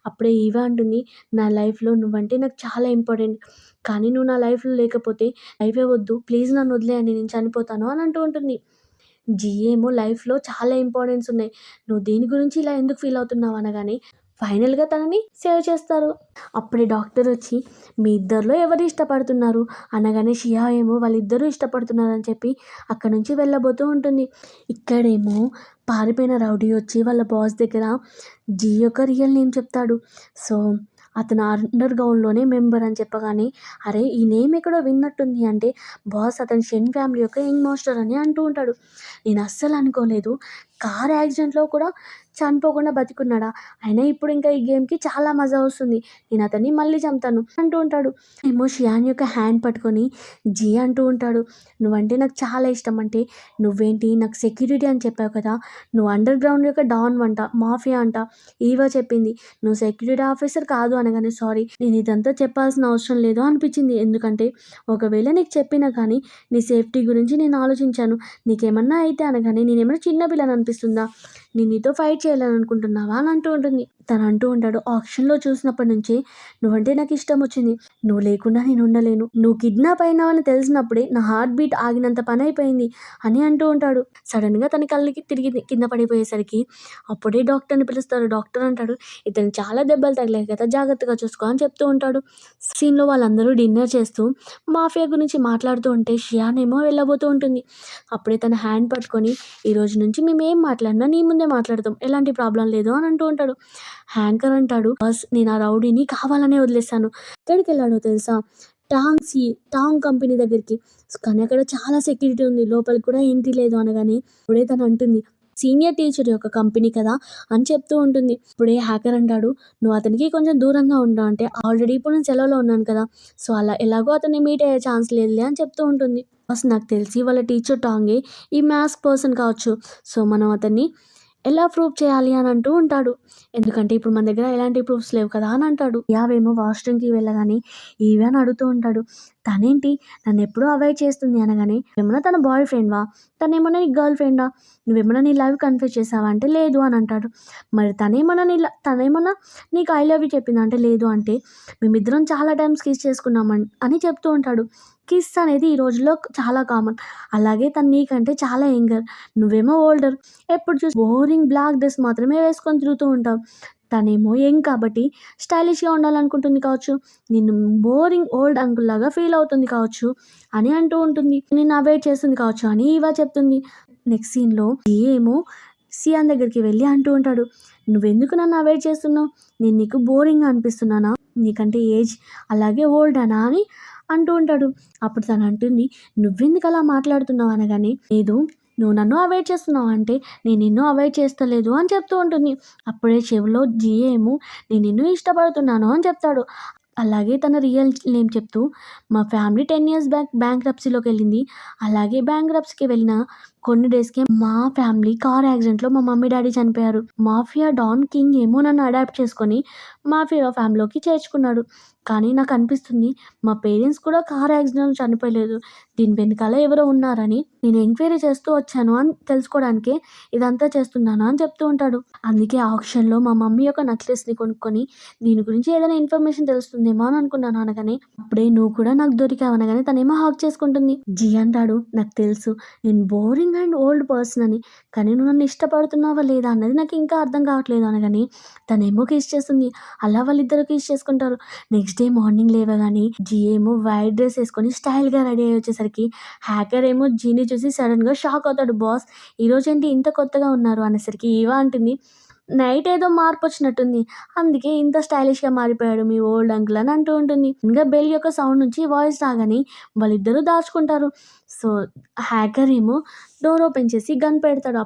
S1: అప్పుడే ఈవ అంటుంది, నా లైఫ్‌లో నువ్వంటే నాకు చాలా ఇంపార్టెంట్. కానీ నువ్వు నా లైఫ్‌లో లేకపోతే లైఫే వద్దు. ప్లీజ్ నన్ను వదిలేయండి. నేను చనిపోతాను అని అంటూ ఉంటుంది. జీ ఏమో లైఫ్‌లో చాలా ఇంపార్టెన్స్ ఉన్నాయి. నువ్వు దీని గురించి ఇలా ఎందుకు ఫీల్ అవుతున్నావు అనగానే ఫైనల్‌గా తనని సేవ్ చేస్తారు. అప్పుడే డాక్టర్ వచ్చి మీ ఇద్దరిలో ఎవరు ఇష్టపడుతున్నారు అనగానే షియా ఏమో వాళ్ళిద్దరూ ఇష్టపడుతున్నారని చెప్పి అక్కడి నుంచి వెళ్ళబోతూ ఉంటుంది. ఇక్కడేమో పారిపోయిన రౌడీ వచ్చి వాళ్ళ బాస్ దగ్గర జీ యొక్క రియల్ నేమ్ చెప్తాడు. సో అతను అండర్ గ్రౌండ్‌లోనే మెంబర్ అని చెప్పగానే అరే ఈ నేమ్ ఎక్కడో విన్నట్టుంది అంటే బాస్ అతను షెన్ ఫ్యామిలీ యొక్క యంగ్ మాస్టర్ అని అంటూ ఉంటాడు. నేను అస్సలు అనుకోలేదు కార్ యాక్సిడెంట్‌లో కూడా చనిపోకుండా బతికున్నాడా? అయినా ఇప్పుడు ఇంకా ఈ గేమ్‌కి చాలా మజా వస్తుంది. నేను అతన్ని మళ్ళీ చంపుతాను అంటూ ఉంటాడు. ఏమో షియాన్ యొక్క హ్యాండ్ పట్టుకొని జీ అంటూ ఉంటాడు. నువ్వంటే నాకు చాలా ఇష్టం అంటే నువ్వేంటి నాకు సెక్యూరిటీ అని చెప్పావు కదా! నువ్వు అండర్ గ్రౌండ్ యొక్క డాన్ అంట, మాఫియా అంట. ఈవ చెప్పింది. నువ్వు సెక్యూరిటీ ఆఫీసర్ కాదు అనగానే సారీ నేను ఇదంతా చెప్పాల్సిన అవసరం లేదు అనిపించింది. ఎందుకంటే ఒకవేళ నీకు చెప్పినా కానీ నీ సేఫ్టీ గురించి నేను ఆలోచించాను. నీకేమన్నా అయితే అనగానే నేనేమైనా చిన్న పిల్లని అనిపిస్తుందా? నేను నీతో ఫైట్ చేయాలనుకుంటున్నావా అని అంటూ ఉంటుంది. తను అంటూ ఉంటాడు ఆక్షన్‌లో చూసినప్పటి నుంచి నువ్వంటే నాకు ఇష్టం వచ్చింది. నువ్వు లేకుండా నేను ఉండలేను. నువ్వు కిడ్నాప్ అయినావని తెలిసినప్పుడే నా హార్ట్ బీట్ ఆగినంత పని అయిపోయింది అని అంటూ ఉంటాడు. సడన్‌గా తన కళ్ళకి తిరిగి కింద పడిపోయేసరికి అప్పుడే డాక్టర్‌ని పిలుస్తారు. డాక్టర్ అంటాడు ఇతనికి చాలా దెబ్బలు తగిలాయి కదా జాగ్రత్తగా చూసుకో అని చెప్తూ ఉంటాడు. సీన్‌లో వాళ్ళందరూ డిన్నర్ చేస్తూ మాఫియా గురించి మాట్లాడుతూ ఉంటే షియాన్ ఏమో వెళ్ళబోతూ ఉంటుంది. అప్పుడే తన హ్యాండ్ పట్టుకొని ఈ రోజు నుంచి మేము ఏం మాట్లాడినా నీ ముందే మాట్లాడతాం. ఎలాంటి ప్రాబ్లం లేదు అని అంటూ ఉంటాడు. హ్యాంకర్ అంటాడు బాస్ నేను ఆ రౌడీని కావాలనే వదిలేసాను. ఎక్కడికెళ్ళాడో తెలుసా? టాంగ్ కంపెనీ దగ్గరికి. కానీ అక్కడ చాలా సెక్యూరిటీ ఉంది. లోపలికి కూడా ఎంట్రీ లేదు అనగానే అప్పుడే తను అంటుంది సీనియర్ టీచర్ యొక్క కంపెనీ కదా అని చెప్తూ ఉంటుంది. ఇప్పుడే హ్యాకర్ అంటాడు నువ్వు అతనికి కొంచెం దూరంగా ఉండు అంటే ఆల్రెడీ ఇప్పుడు నేను సెలవులో ఉన్నాను కదా! సో అలా ఎలాగో అతన్ని మీట్ అయ్యే ఛాన్స్ లేదులే అని చెప్తూ ఉంటుంది. బాస్ నాకు తెలిసి వాళ్ళ టీచర్ టాంగే ఈ మ్యాథ్స్ పర్సన్ కావచ్చు. సో మనం అతన్ని ఎలా ప్రూవ్ చేయాలి అని అంటూ ఉంటాడు. ఎందుకంటే ఇప్పుడు మన దగ్గర ఎలాంటి ప్రూఫ్స్ లేవు కదా అని అంటాడు. యావేమో వాష్‌రూమ్‌కి వెళ్ళగానే ఈవె అని అడుగుతూ ఉంటాడు. తనేంటి నన్ను ఎప్పుడూ అవాయిడ్ చేస్తుంది అనగానే ఏమన్నా తన బాయ్ ఫ్రెండ్‌వా? తనేమన్నా నీకు గర్ల్ ఫ్రెండా? నువ్వేమన్నా నీ లవ్ కన్ఫెస్ చేసావా అంటే లేదు అని అంటాడు. మరి తనేమన్నా నీకు ఐ లవ్ యూ చెప్పిందా అంటే లేదు అంటే మేమిద్దరం చాలా టైమ్స్ కిస్ చేసుకున్నాం అని చెప్తూ ఉంటాడు. కిస్ అనేది ఈ రోజుల్లో చాలా కామన్. అలాగే తను నీకంటే చాలా యంగర్. నువ్వేమో ఓల్డర్. ఎప్పుడు చూసి బోరింగ్ బ్లాక్ డ్రెస్ మాత్రమే వేసుకొని తిరుగుతూ ఉంటావు. తనేమో యంగ్ కాబట్టి స్టైలిష్‌గా ఉండాలనుకుంటుంది కావచ్చు. నిన్ను బోరింగ్ ఓల్డ్ అంకుల్ లాగా ఫీల్ అవుతుంది కావచ్చు అని అంటూ ఉంటుంది. నిన్ను అవాయిడ్ చేస్తుంది కావచ్చు అని ఈవ చెప్తుంది. నెక్స్ట్ సీన్‌లో ఏమో సియాన్ దగ్గరికి వెళ్ళి అంటూ ఉంటాడు. నువ్వెందుకు నన్ను అవాయిడ్ చేస్తున్నావు? నేను నీకు బోరింగ్‌గా అనిపిస్తున్నానా? నీకంటే ఏజ్ అలాగే ఓల్డ్ అనా అని అంటూ ఉంటాడు. అప్పుడు తను అంటుంది నువ్వెందుకు అలా మాట్లాడుతున్నావు అనగానే లేదు నువ్వు నన్ను అవాయిడ్ చేస్తున్నావు అంటే నేను నిన్ను అవాయిడ్ చేస్తలేదు అని చెప్తూ ఉంటుంది. అప్పుడే చెవిలో ఏమో నేను నిన్ను ఇష్టపడుతున్నాను అని చెప్తాడు. అలాగే తన రియల్ నేమ్ చెప్తూ మా ఫ్యామిలీ 10 ఇయర్స్ బ్యాక్ బ్యాంక్రప్సీలోకి వెళ్ళింది. అలాగే బ్యాంక్రప్సీకి వెళ్ళిన కొన్ని డేస్‌కే మా ఫ్యామిలీ కార్ యాక్సిడెంట్‌లో మా మమ్మీ డాడీ చనిపోయారు. మాఫియా డాన్ కింగ్ ఏమో నన్ను అడాప్ట్ చేసుకొని మాఫియా ఫ్యామిలీలోకి చేర్చుకున్నాడు. కానీ నాకు అనిపిస్తుంది మా పేరెంట్స్ కూడా కార్ యాక్సిడెంట్‌లో చనిపోలేదు. దీని వెనకాల ఎవరో ఉన్నారని నేను ఎంక్వైరీ చేస్తూ వచ్చాను అని తెలుసుకోవడానికే ఇదంతా చేస్తున్నాను అని చెప్తూ ఉంటాడు. అందుకే ఆక్షన్‌లో మా మమ్మీ యొక్క నెక్లెస్‌ని కొనుక్కొని దీని గురించి ఏదైనా ఇన్ఫర్మేషన్ తెలుస్తుందేమో అని అనుకున్నాను అనగానే అప్పుడే నువ్వు కూడా నాకు దొరికావు అనగానే తనేమో హాగ్ చేసుకుంటుంది. జీ అంటాడు నాకు తెలుసు నేను బోరింగ్ అండ్ ఓల్డ్ పర్సన్ అని. కానీ నువ్వు నన్ను ఇష్టపడుతున్నావా లేదా అన్నది నాకు ఇంకా అర్థం కావట్లేదు అనగానే తనేమో కిస్ చేస్తుంది. అలా వాళ్ళిద్దరూ కిస్ చేసుకుంటారు. నెక్స్ట్ డే మార్నింగ్ లేవగానే జీ ఏమో వైట్ డ్రెస్ వేసుకొని స్టైల్‌గా రెడీ అయ్యి వచ్చేసరికి హ్యాకర్ ఏమో జీని చూసి సడన్‌గా షాక్ అవుతాడు. బాస్ ఈరోజు ఏంటి ఇంత కొత్తగా ఉన్నారు అనేసరికి ఈవ అంటుంది నైట్ ఏదో మార్పు వచ్చినట్టుంది. అందుకే ఇంత స్టైలిష్‌గా మారిపోయాడు మీ ఓల్డ్ అంకుల్ అని అంటూ ఉంటుంది. ఇంకా బెల్ యొక్క సౌండ్ నుంచి వాయిస్ రాగానే వాళ్ళిద్దరూ దాచుకుంటారు. సో హ్యాకర్ ఏమో డోర్ ఓపెన్ చేసి గన్ పెడతాడు.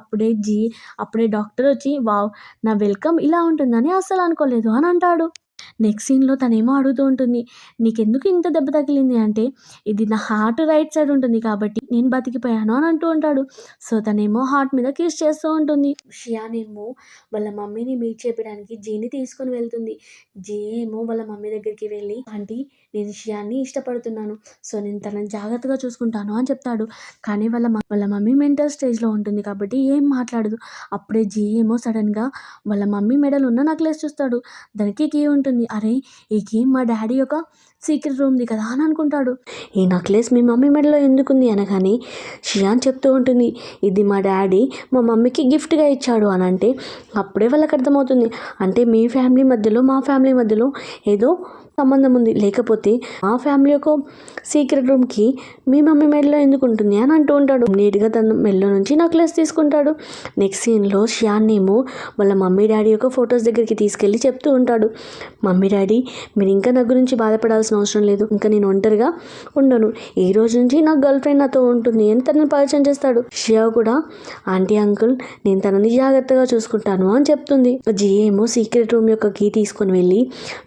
S1: అప్పుడే డాక్టర్ వచ్చి వావ్ నా వెల్కమ్ ఇలా ఉంటుందని అస్సలు అనుకోలేదు అని అంటాడు. నెక్స్ట్ సీన్‌లో తనేమో అడుగుతూ ఉంటుంది. "నీకెందుకు ఇంత దెబ్బ తగిలింది?" అంటే, "ఇది నా హార్ట్ రైట్ సైడ్ ఉంటుంది కాబట్టి నేను బతికిపోయాను" అని అంటూ ఉంటాడు. సో, తనేమో హార్ట్ మీద కిస్ చేస్తూ ఉంటుంది. షియాన్ ఏమో వాళ్ళ మమ్మీని మీట్ చేపియడానికి జీని తీసుకొని వెళ్తుంది. జీ ఏమో వాళ్ళ మమ్మీ దగ్గరికి వెళ్ళి, "ఆంటీ నేను షియాన్‌ని ఇష్టపడుతున్నాను. సో, నేను తనని జాగ్రత్తగా చూసుకుంటాను" అని చెప్తాడు. కానీ వాళ్ళ మమ్మీ మెంటల్ స్టేజ్‌లో ఉంటుంది కాబట్టి ఏం మాట్లాడదు. అప్పుడే జీ ఏమో సడెన్‌గా వాళ్ళ మమ్మీ మెడలో ఉన్న నెక్లెస్ చూస్తాడు. దానికి కీ ఉంటుంది. అరే! ఈ కీ మా డాడీ యొక్క సీక్రెట్ రూమ్‌ది కదా అని అనుకుంటాడు. ఈ నెక్లెస్ మీ మమ్మీ మెడలో ఎందుకుంది అనగానే షియాన్ చెప్తూ ఉంటుంది. ఇది మా డాడీ మా మమ్మీకి గిఫ్ట్‌గా ఇచ్చాడు అని అంటే అప్పుడే వాళ్ళకి అర్థమవుతుంది. అంటే మీ ఫ్యామిలీ మధ్యలో మా ఫ్యామిలీ మధ్యలో ఏదో సంబంధం ఉంది. లేకపోతే మా ఫ్యామిలీ యొక్క సీక్రెట్ రూమ్‌కి మీ మమ్మీ మెడలో ఎందుకు ఉంటుంది అని అంటూ ఉంటాడు. నీట్‌గా తన మెడలో నుంచి నెక్లెస్ తీసుకుంటాడు. నెక్స్ట్ సీన్‌లో షియాన్ ఏమో వాళ్ళ మమ్మీ డాడీ యొక్క ఫొటోస్ దగ్గరికి తీసుకెళ్ళి చెప్తూ ఉంటాడు. మమ్మీ డాడీ మీరు ఇంకా నా గురించి బాధపడాల్సిన అవసరం లేదు. ఇంకా నేను ఒంటరిగా ఉండను. ఈ రోజు నుంచి నా గర్ల్ ఫ్రెండ్ నాతో ఉంటుంది అని తనని పరిచయం చేస్తాడు. షియా కూడా ఆంటీ అంకుల్ నేను తనని జాగ్రత్తగా చూసుకుంటాను అని చెప్తుంది. జీ ఏమో సీక్రెట్ రూమ్ యొక్క కీ తీసుకొని వెళ్ళి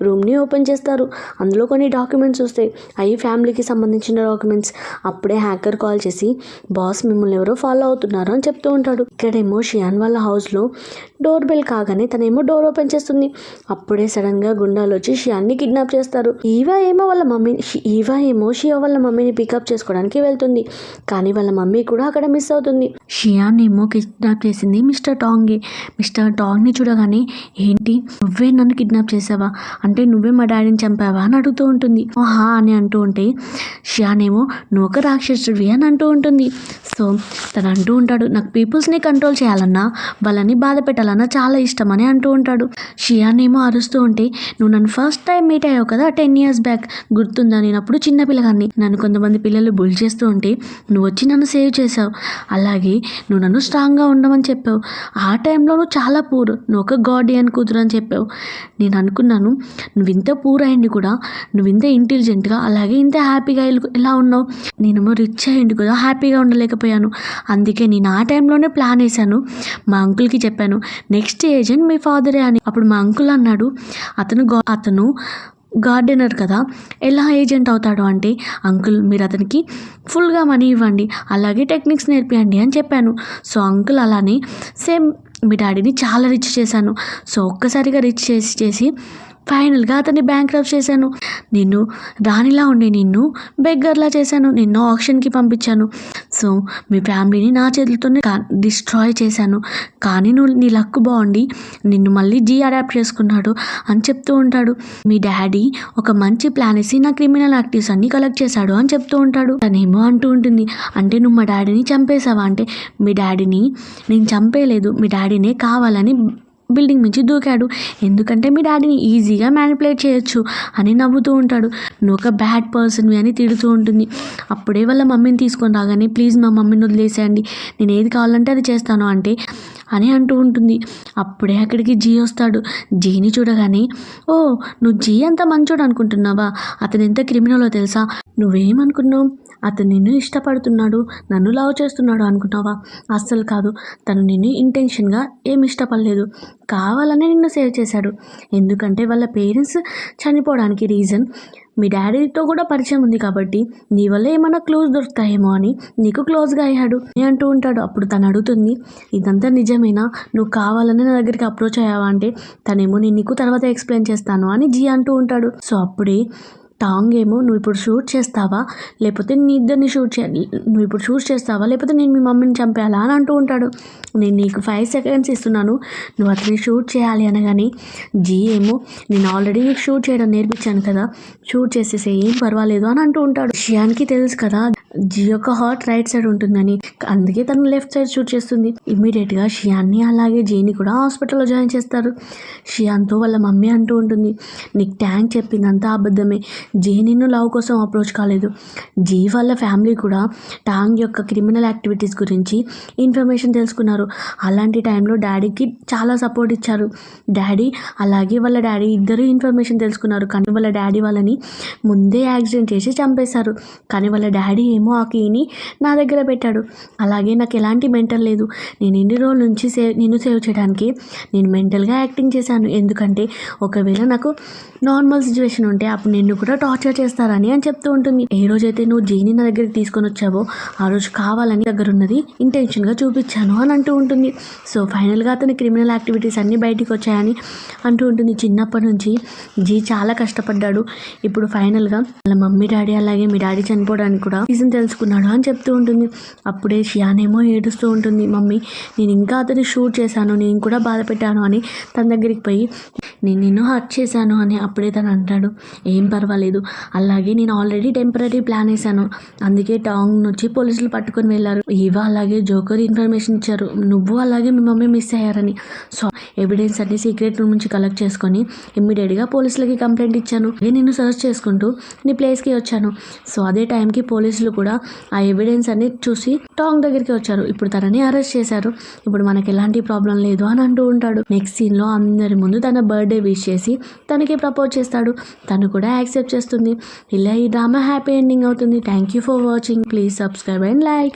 S1: రూమ్ని ఓపెన్ చేస్తారు. అందులో కొన్ని డాక్యుమెంట్స్ వస్తాయి. అవి ఫ్యామిలీకి సంబంధించిన డాక్యుమెంట్స్. అప్పుడే హ్యాకర్ కాల్ చేసి బాస్ మిమ్మల్ని ఎవరో ఫాలో అవుతున్నారు అని చెప్తూ ఉంటాడు. ఇక్కడేమో షియాన్ వాళ్ళ హౌస్లో డోర్ బెల్ కాగానే తనేమో డోర్ ఓపెన్ చేస్తుంది. అప్పుడే సడన్గా గుండాలు వచ్చి షియాన్ని కిడ్నాప్ చేస్తారు. ఈవా ఏమో షియా వాళ్ళ మమ్మీని పికప్ చేసుకోవడానికి వెళ్తుంది. కానీ వాళ్ళ మమ్మీ కూడా అక్కడ మిస్ అవుతుంది. షియాన్ ఏమో కిడ్నాప్ చేసింది మిస్టర్ టాంగే. మిస్టర్ టాంగ్ని చూడగానే ఏంటి నువ్వే నన్ను కిడ్నాప్ చేసావా? అంటే నువ్వే మా డాడీని చంపావా అని అడుగుతూ ఉంటుంది. హా అని అంటూ ఉంటే షియాన్ ఏమో నువ్వు ఒక రాక్షసుడివి అని అంటూ ఉంటుంది. సో తను అంటూ ఉంటాడు నాకు పీపుల్స్ని కంట్రోల్ చేయాలన్నా వాళ్ళని బాధ పెట్టాలన్నా చాలా ఇష్టం అని అంటూ ఉంటాడు. షియాన్ ఏమో అరుస్తూ ఉంటే నువ్వు నన్ను ఫస్ట్ టైం మీట్ అయ్యావు కదా 10 years బ్యాక్ గుర్తుందా? నేను అప్పుడు చిన్న పిల్లగాన్ని నన్ను కొంతమంది పిల్లలు బుల్ చేస్తూ ఉంటే నువ్వు వచ్చి నన్ను సేవ్ చేసావు. అలాగే నువ్వు నన్ను స్ట్రాంగ్గా ఉండమని చెప్పావు. ఆ టైంలో నువ్వు చాలా పూర్ నువ్వు ఒక గార్డియన్ కూతురు అని చెప్పావు. నేను అనుకున్నాను నువ్వు ఇంత పూర్ అయ్యింది కూడా నువ్వు ఇంత ఇంటెలిజెంట్గా అలాగే ఇంత హ్యాపీగా ఎలా ఉన్నావు. నేనేమో రిచ్ అయ్యింది కూడా హ్యాపీగా ఉండలేకపోయాను. అందుకే నేను ఆ టైంలోనే ప్లాన్ వేశాను. మా అంకుల్కి చెప్పాను నెక్స్ట్ ఏజెంట్ మీ ఫాదరే అని. అప్పుడు మా అంకుల్ అన్నాడు అతను గార్డెనర్ కదా ఎలా ఏజెంట్ అవుతాడు అంటే అంకుల్ మీరు అతనికి ఫుల్గా మనీ ఇవ్వండి అలాగే టెక్నిక్స్ నేర్పియండి అని చెప్పాను. సో అంకుల్ అలానే సేమ్ మీ డాడీని చాలా రిచ్ చేశాను. సో ఒక్కసారిగా రిచ్ చేసి ఫైనల్గా అతన్ని బ్యాంక్రప్ట్ చేశాను. నిన్ను రాణిలా ఉండి నిన్ను బెగ్గర్లా చేశాను. నిన్ను ఆక్షన్కి పంపించాను. సో మీ ఫ్యామిలీని నా చేతులతోనే డిస్ట్రాయ్ చేశాను. కానీ నీ లక్ బాగుండి నిన్ను మళ్ళీ అడాప్ట్ చేసుకున్నాడు అని చెప్తూ ఉంటాడు. మీ డాడీ ఒక మంచి ప్లాన్ వేసి నా క్రిమినల్ యాక్టివ్స్ అన్ని కలెక్ట్ చేశాడు అని చెప్తూ ఉంటాడు. తనేమో అంటూ ఉంటుంది అంటే నువ్వు మా డాడీని చంపేశావా అంటే మీ డాడీని నేను చంపేయలేదు. మీ డాడీనే కావాలని బిల్డింగ్ నుంచి దూకాడు. ఎందుకంటే మీ డాడీని ఈజీగా మ్యానిపులేట్ చేయొచ్చు అని నవ్వుతూ ఉంటాడు. నువ్వు ఒక బ్యాడ్ పర్సన్వి అని తిడుతూ ఉంటుంది. అప్పుడే వాళ్ళ మమ్మీని తీసుకొని రాగానే ప్లీజ్ మా మమ్మీని వదిలేసేయండి నేను ఏది కావాలంటే అది చేస్తాను అంటే అని అంటూ ఉంటుంది. అప్పుడే అక్కడికి జీ వస్తాడు. జీని చూడగానే ఓ నువ్వు జీ అంత మంచోడు అనుకుంటున్నావా? అతను ఎంత క్రిమినలో తెలుసా? నువ్వేమనుకున్నావు? అతను నిన్ను ఇష్టపడుతున్నాడు నన్ను లవ్ చేస్తున్నాడు అనుకున్నావా? అస్సలు కాదు. తను నిన్ను ఇంటెన్షన్గా ఏమి ఇష్టపడలేదు కావాలనే నిన్ను సేవ్ చేశాడు. ఎందుకంటే వాళ్ళ పేరెంట్స్ చనిపోవడానికి రీజన్ మీ డాడీతో కూడా పరిచయం ఉంది కాబట్టి నీ వల్ల ఏమైనా క్లోజ్ దొరుకుతాయేమో అని నీకు క్లోజ్గా అయ్యాడు అని అంటూ ఉంటాడు. అప్పుడు తను అడుగుతుంది ఇదంతా నిజమేనా? నువ్వు కావాలని నా దగ్గరికి అప్రోచ్ అయ్యావా అంటే తనేమో నేను నీకు తర్వాత ఎక్స్ప్లెయిన్ చేస్తాను అని జీ అంటూ ఉంటాడు. సో అప్పుడే టాంగ్ ఏమో నువ్వు ఇప్పుడు షూట్ చేస్తావా లేకపోతే నీ ఇద్దరిని షూట్ చేయాలి నువ్వు ఇప్పుడు షూట్ చేస్తావా లేకపోతే నేను మీ మమ్మీని చంపేయాలా అని అంటూ ఉంటాడు. నేను నీకు 5 seconds ఇస్తున్నాను నువ్వు అతన్ని షూట్ చేయాలి అనగానే జీ ఏమో నేను ఆల్రెడీ నీకు షూట్ చేయడం నేర్పించాను కదా షూట్ చేసేసే ఏం పర్వాలేదు అని అంటూ ఉంటాడు. షియాన్కి తెలుసు కదా జీ యొక్క హార్ట్ రైట్ సైడ్ ఉంటుందని అందుకే తను లెఫ్ట్ సైడ్ షూట్ చేస్తుంది. ఇమ్మీడియట్గా షియాన్ని అలాగే జీని కూడా హాస్పిటల్లో జాయిన్ చేస్తారు. షియాన్తో వాళ్ళ మమ్మీ అంటూ ఉంటుంది నీకు ట్యాంక్ చెప్పిందంతా అబద్ధమే. జీ నిన్ను లవ్ కోసం అప్రోచ్ కాలేదు. జీ వాళ్ళ ఫ్యామిలీ కూడా టాంగ్ యొక్క క్రిమినల్ యాక్టివిటీస్ గురించి ఇన్ఫర్మేషన్ తెలుసుకున్నారు. అలాంటి టైంలో డాడీకి చాలా సపోర్ట్ ఇచ్చారు. డాడీ అలాగే వాళ్ళ డాడీ ఇద్దరు ఇన్ఫర్మేషన్ తెలుసుకున్నారు. కానీ వాళ్ళ డాడీ వాళ్ళని ముందే యాక్సిడెంట్ చేసి చంపేశారు. కానీ వాళ్ళ డాడీ ఏమో ఆ కీని నా దగ్గర పెట్టాడు. అలాగే నాకు ఎలాంటి మెంటల్ లేదు. నేను ఎన్ని రోజుల నుంచి నిన్ను సేవ్ చేయడానికి నేను మెంటల్గా యాక్టింగ్ చేశాను. ఎందుకంటే ఒకవేళ నాకు నార్మల్ సిచ్యువేషన్ ఉంటే అప్పుడు నిన్ను కూడా టార్చర్ చేస్తారని అని చెప్తూ ఉంటుంది. ఏ రోజైతే నువ్వు జీని నా దగ్గరికి తీసుకొని వచ్చావో ఆ రోజు కావాలని దగ్గర ఉన్నది ఇంటెన్షన్గా చూపించాను అని అంటూ ఉంటుంది. సో ఫైనల్గా అతని క్రిమినల్ యాక్టివిటీస్ అన్నీ బయటికి వచ్చాయని అంటూ ఉంటుంది. చిన్నప్పటి నుంచి జీ చాలా కష్టపడ్డాడు. ఇప్పుడు ఫైనల్గా వాళ్ళ మమ్మీ డాడీ అలాగే మీ డాడీ చనిపోవడానికి కూడా రీజన్ తెలుసుకున్నాడు అని చెప్తూ ఉంటుంది. అప్పుడే షియానేమో ఏడుస్తూ ఉంటుంది. మమ్మీ నేను ఇంకా అతన్ని షూట్ చేశాను, నేను కూడా బాధ పెట్టాను అని తన దగ్గరికి పోయి నేను నిన్ను హర్ట్ చేశాను అని అప్పుడే తను అంటాడు. ఏం పర్వాలేదు, అలాగే నేను ఆల్రెడీ టెంపరీ ప్లాన్ వేశాను, అందుకే టాంగ్ నుంచి పోలీసులు పట్టుకొని వెళ్ళారు. ఈవా అలాగే జోకర్ ఇన్ఫర్మేషన్ ఇచ్చారు, నువ్వు అలాగే మీ మమ్మీ మిస్ అయ్యారని. సో ఎవిడెన్స్ అన్ని సీక్రెట్ రూమ్ నుంచి కలెక్ట్ చేసుకొని ఇమ్మీడియట్గా పోలీసులకి కంప్లైంట్ ఇచ్చాను. నేను సర్చ్ చేసుకుంటూ నీ ప్లేస్కి వచ్చాను. సో అదే టైంకి పోలీసులు కూడా ఆ ఎవిడెన్స్ అన్ని చూసి టాంగ్ దగ్గరికి వచ్చారు. ఇప్పుడు తనని అరెస్ట్ చేశారు. ఇప్పుడు మనకి ఎలాంటి ప్రాబ్లం లేదు అని అంటూ ఉంటాడు. నెక్స్ట్ సీన్లో అందరి ముందు తన బర్త్డే విష్ చేసి తనకి ప్రపోజ్ చేస్తాడు. తను కూడా యాక్సెప్ట్ చేస్తుంది. ఇలా ఈ డ్రామా హ్యాపీ ఎండింగ్ అవుతుంది. Thank you for watching. Please subscribe and like.